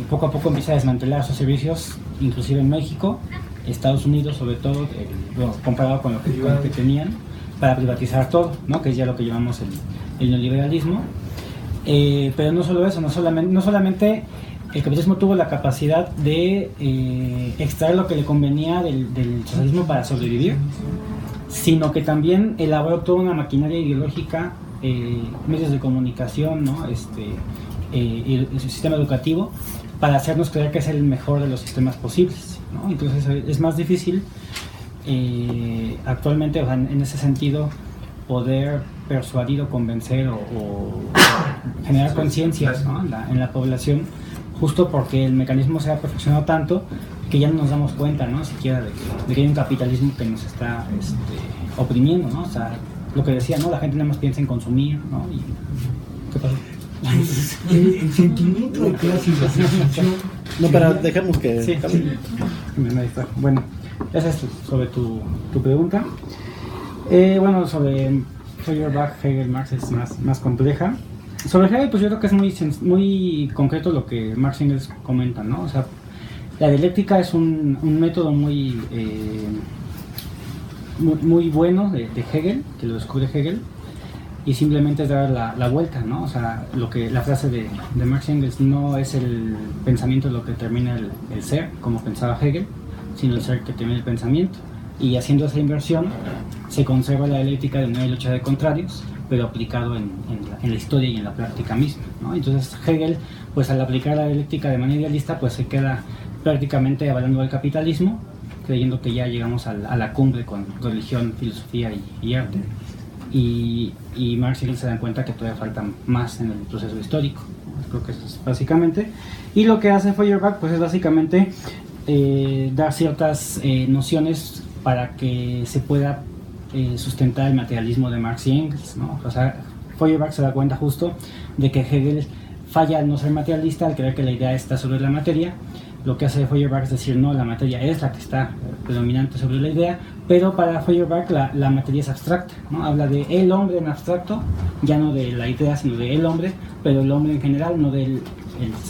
poco a poco empieza a desmantelar sus servicios, inclusive en México, Estados Unidos sobre todo, comparado con lo que tenían, para privatizar todo, ¿no? Que es ya lo que llamamos el neoliberalismo. Pero no solo eso, no solamente el capitalismo tuvo la capacidad de extraer lo que le convenía del socialismo para sobrevivir, sino que también elaboró toda una maquinaria ideológica, medios de comunicación, ¿no? Y el sistema educativo, para hacernos creer que es el mejor de los sistemas posibles, ¿no? Entonces es más difícil actualmente, o sea, en ese sentido, poder persuadir o convencer o generar conciencias, ¿no? en la población, justo porque el mecanismo se ha perfeccionado tanto que ya no nos damos cuenta, ¿no? Siquiera de que hay un capitalismo que nos está oprimiendo, ¿no? O sea, lo que decía, ¿no? La gente nada más piensa en consumir, ¿no? Y, ¿qué pasó? El sentimiento de clase y la sensación. No, pero dejemos que... Sí. Bueno, esa es sobre tu pregunta. Bueno, sobre Feuerbach, Hegel, Marx es más compleja. Sobre Hegel, pues yo creo que es muy concreto lo que Marx y Engels comentan, ¿no? O sea, la dialéctica es un método muy bueno de Hegel, que lo descubre Hegel, y simplemente es dar la vuelta, ¿no? O sea, la frase de Marx y Engels no es el pensamiento lo que determina el ser, como pensaba Hegel, sino el ser que determina el pensamiento. Y haciendo esa inversión se conserva la dialéctica de una lucha de contrarios, pero aplicado en la historia y en la práctica misma, ¿no? Entonces Hegel, pues al aplicar la dialéctica de manera idealista, pues se queda prácticamente avalando el capitalismo, creyendo que ya llegamos a la cumbre con religión, filosofía y arte. Y Marx y Engels se dan cuenta que todavía falta más en el proceso histórico. Creo que eso es básicamente. Y lo que hace Feuerbach, pues es básicamente dar ciertas nociones para que se pueda sustentar el materialismo de Marx y Engels, ¿no? O sea, Feuerbach se da cuenta justo de que Hegel falla al no ser materialista, al creer que la idea está sobre la materia. Lo que hace Feuerbach es decir, no, la materia es la que está predominante sobre la idea, pero para Feuerbach la materia es abstracta, ¿no? Habla de el hombre en abstracto, ya no de la idea, sino de el hombre, pero el hombre en general, no de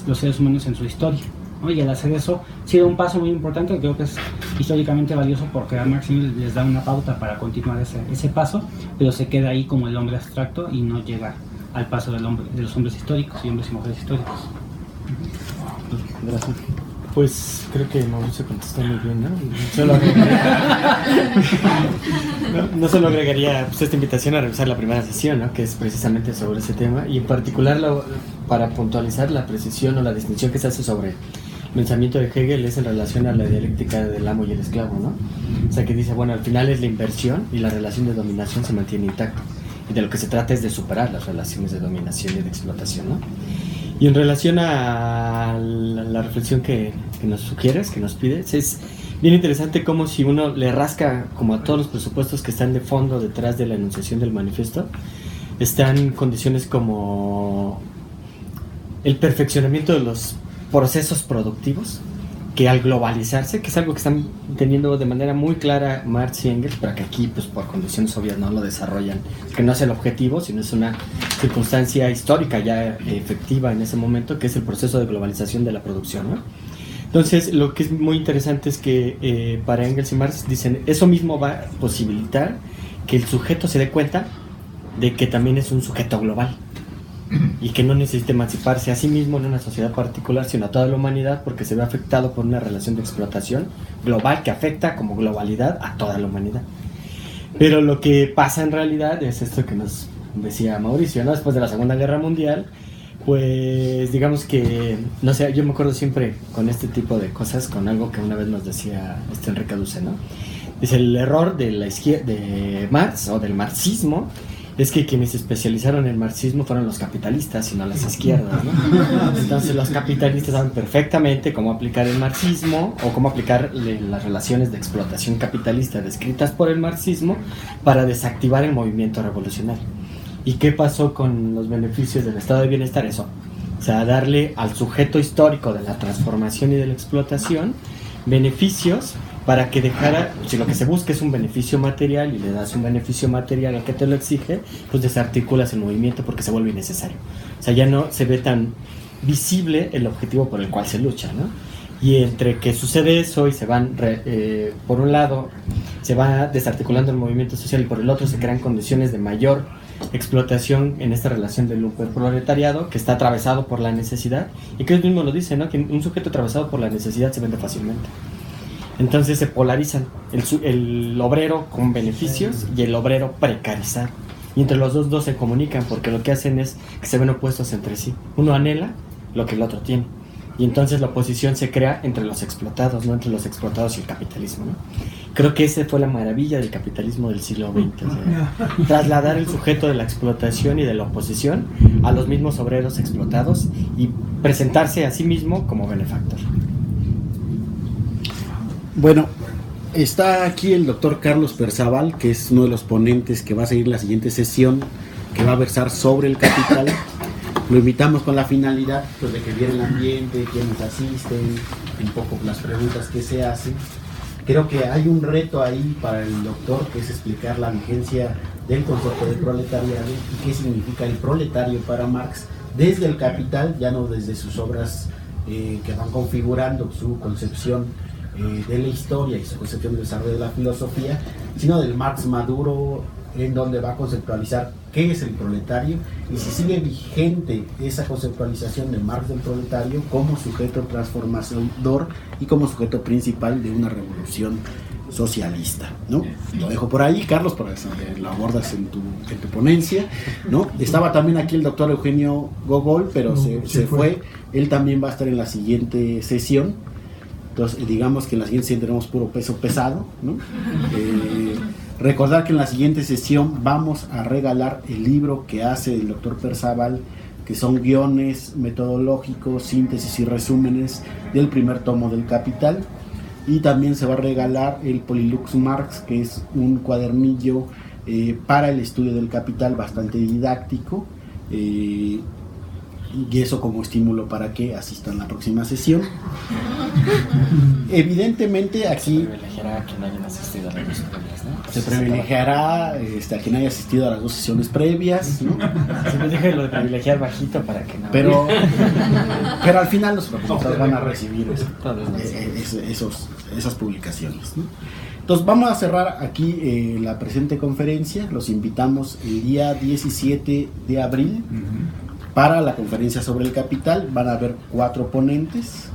los seres humanos en su historia, ¿no? Y al hacer eso, sí da un paso muy importante, creo que es históricamente valioso porque a Marx les da una pauta para continuar ese paso, pero se queda ahí como el hombre abstracto y no llega al paso de los hombres históricos y hombres y mujeres históricos. Gracias. Pues creo que Mauricio contestó muy bien, ¿no? Solo agregaría, no solo agregaría pues, esta invitación a revisar la primera sesión, ¿no? Que es precisamente sobre ese tema, y en particular para puntualizar la precisión o la distinción que se hace sobre el pensamiento de Hegel es en relación a la dialéctica del amo y el esclavo, ¿no? O sea, que dice, bueno, al final es la inversión y la relación de dominación se mantiene intacta, y de lo que se trata es de superar las relaciones de dominación y de explotación, ¿no? Y en relación a la reflexión que nos sugieres, que nos pides, es bien interesante cómo si uno le rasca como a todos los presupuestos que están de fondo detrás de la enunciación del manifiesto, están condiciones como el perfeccionamiento de los procesos productivos, que al globalizarse, que es algo que están teniendo de manera muy clara Marx y Engels, pero que aquí pues por condiciones obvias no lo desarrollan, que no es el objetivo, sino es una circunstancia histórica ya efectiva en ese momento, que es el proceso de globalización de la producción, ¿no? Entonces, lo que es muy interesante es que para Engels y Marx dicen, eso mismo va a posibilitar que el sujeto se dé cuenta de que también es un sujeto global, y que no necesita emanciparse a sí mismo en una sociedad particular, sino a toda la humanidad, porque se ve afectado por una relación de explotación global que afecta como globalidad a toda la humanidad. Pero lo que pasa en realidad es esto que nos decía Mauricio, ¿no? Después de la Segunda Guerra Mundial, pues digamos que, no sé, yo me acuerdo siempre con este tipo de cosas, con algo que una vez nos decía Enrique Duce, ¿no? Dice, el error de la izquierda, de Marx o del marxismo, es que quienes se especializaron en el marxismo fueron los capitalistas y no las izquierdas, ¿no? Entonces los capitalistas saben perfectamente cómo aplicar el marxismo o cómo aplicar las relaciones de explotación capitalista descritas por el marxismo para desactivar el movimiento revolucionario. ¿Y qué pasó con los beneficios del estado de bienestar? Eso, o sea, darle al sujeto histórico de la transformación y de la explotación beneficios para que dejara, si lo que se busca es un beneficio material y le das un beneficio material al que te lo exige, pues desarticulas el movimiento porque se vuelve innecesario. O sea, ya no se ve tan visible el objetivo por el cual se lucha, ¿no? Y entre que sucede eso y se van, por un lado, se va desarticulando el movimiento social y por el otro se crean condiciones de mayor explotación en esta relación del proletariado que está atravesado por la necesidad, y que él mismo lo dice, ¿no? Que un sujeto atravesado por la necesidad se vende fácilmente. Entonces se polarizan el obrero con beneficios y el obrero precarizado, y entre los dos se comunican porque lo que hacen es que se ven opuestos entre sí. Uno anhela lo que el otro tiene, y entonces la oposición se crea entre los explotados, no entre los explotados y el capitalismo, ¿no? Creo que esa fue la maravilla del capitalismo del siglo XX, o sea, trasladar el sujeto de la explotación y de la oposición a los mismos obreros explotados y presentarse a sí mismo como benefactor. Bueno, está aquí el doctor Carlos Perzábal, que es uno de los ponentes que va a seguir la siguiente sesión, que va a versar sobre el capital. Lo invitamos con la finalidad pues, de que viera el ambiente, quienes asisten, un poco las preguntas que se hacen. Creo que hay un reto ahí para el doctor, que es explicar la vigencia del concepto de proletariado y qué significa el proletario para Marx desde el Capital, ya no desde sus obras que van configurando su concepción de la historia y su concepción del desarrollo de la filosofía, sino del Marx maduro, en donde va a conceptualizar qué es el proletario y si sigue vigente esa conceptualización de Marx del proletario como sujeto transformador y como sujeto principal de una revolución socialista, ¿no? Lo dejo por ahí, Carlos, para que lo abordas en tu ponencia, ¿no? Estaba también aquí el doctor Eugenio Gogol, pero se fue. Él también va a estar en la siguiente sesión. Entonces, digamos que en la siguiente sesión tenemos puro peso pesado, ¿no? Recordar que en la siguiente sesión vamos a regalar el libro que hace el doctor Perzábal, que son guiones metodológicos, síntesis y resúmenes del primer tomo del Capital. Y también se va a regalar el Polilux Marx, que es un cuadernillo para el estudio del Capital bastante didáctico, y eso como estímulo para que asistan a la próxima sesión. Evidentemente aquí se privilegiará a quien haya asistido a las dos previas, ¿no? Se privilegiará a quien haya asistido a las dos sesiones previas, ¿no? Siempre dije lo de privilegiar bajito para que no. Pero al final los profesores van a recibir esas publicaciones, ¿no? Entonces vamos a cerrar aquí la presente conferencia. Los invitamos el día 17 de abril para la conferencia sobre el Capital. Van a haber 4 ponentes.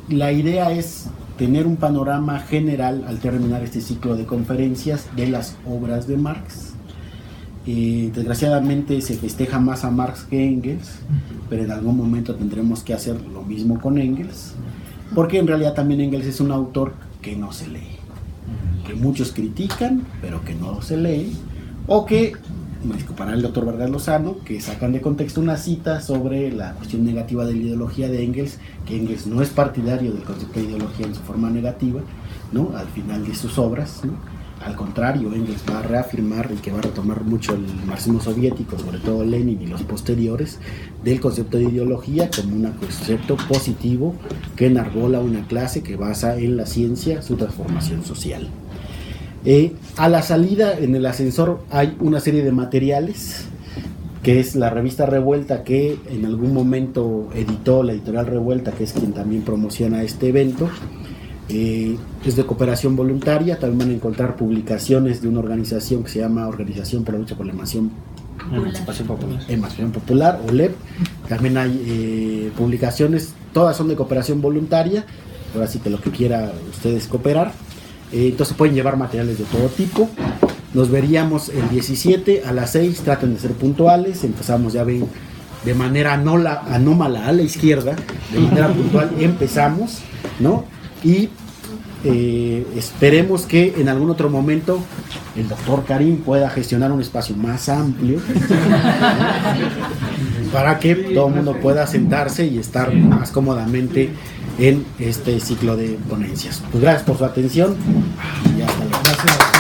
La idea es tener un panorama general al terminar este ciclo de conferencias de las obras de Marx. Desgraciadamente se festeja más a Marx que Engels, pero en algún momento tendremos que hacer lo mismo con Engels, porque en realidad también Engels es un autor que no se lee, que muchos critican, pero que no se lee, o que, me disculpará el doctor Vargas Lozano, que sacan de contexto una cita sobre la cuestión negativa de la ideología de Engels, que Engels no es partidario del concepto de ideología en su forma negativa, ¿no?, al final de sus obras, ¿no? Al contrario, Engels va a reafirmar y que va a retomar mucho el marxismo soviético, sobre todo Lenin y los posteriores, del concepto de ideología como un concepto positivo que enarbola una clase que basa en la ciencia su transformación social. A la salida, en el ascensor, hay una serie de materiales, que es la revista Revuelta, que en algún momento editó la editorial Revuelta, que es quien también promociona este evento. Es de cooperación voluntaria. También van a encontrar publicaciones de una organización que se llama Organización por la Lucha por la Emancipación Popular, OLEP. También hay publicaciones, todas son de cooperación voluntaria, ahora sí que lo que quiera ustedes cooperar. Entonces pueden llevar materiales de todo tipo. Nos veríamos el 17 a las 6, traten de ser puntuales. Empezamos, ya ven, de manera anómala a la izquierda, de manera puntual empezamos, ¿no? Y esperemos que en algún otro momento el doctor Karim pueda gestionar un espacio más amplio para que todo el mundo pueda sentarse y estar más cómodamente en este ciclo de ponencias. Pues gracias por su atención y hasta luego. Gracias.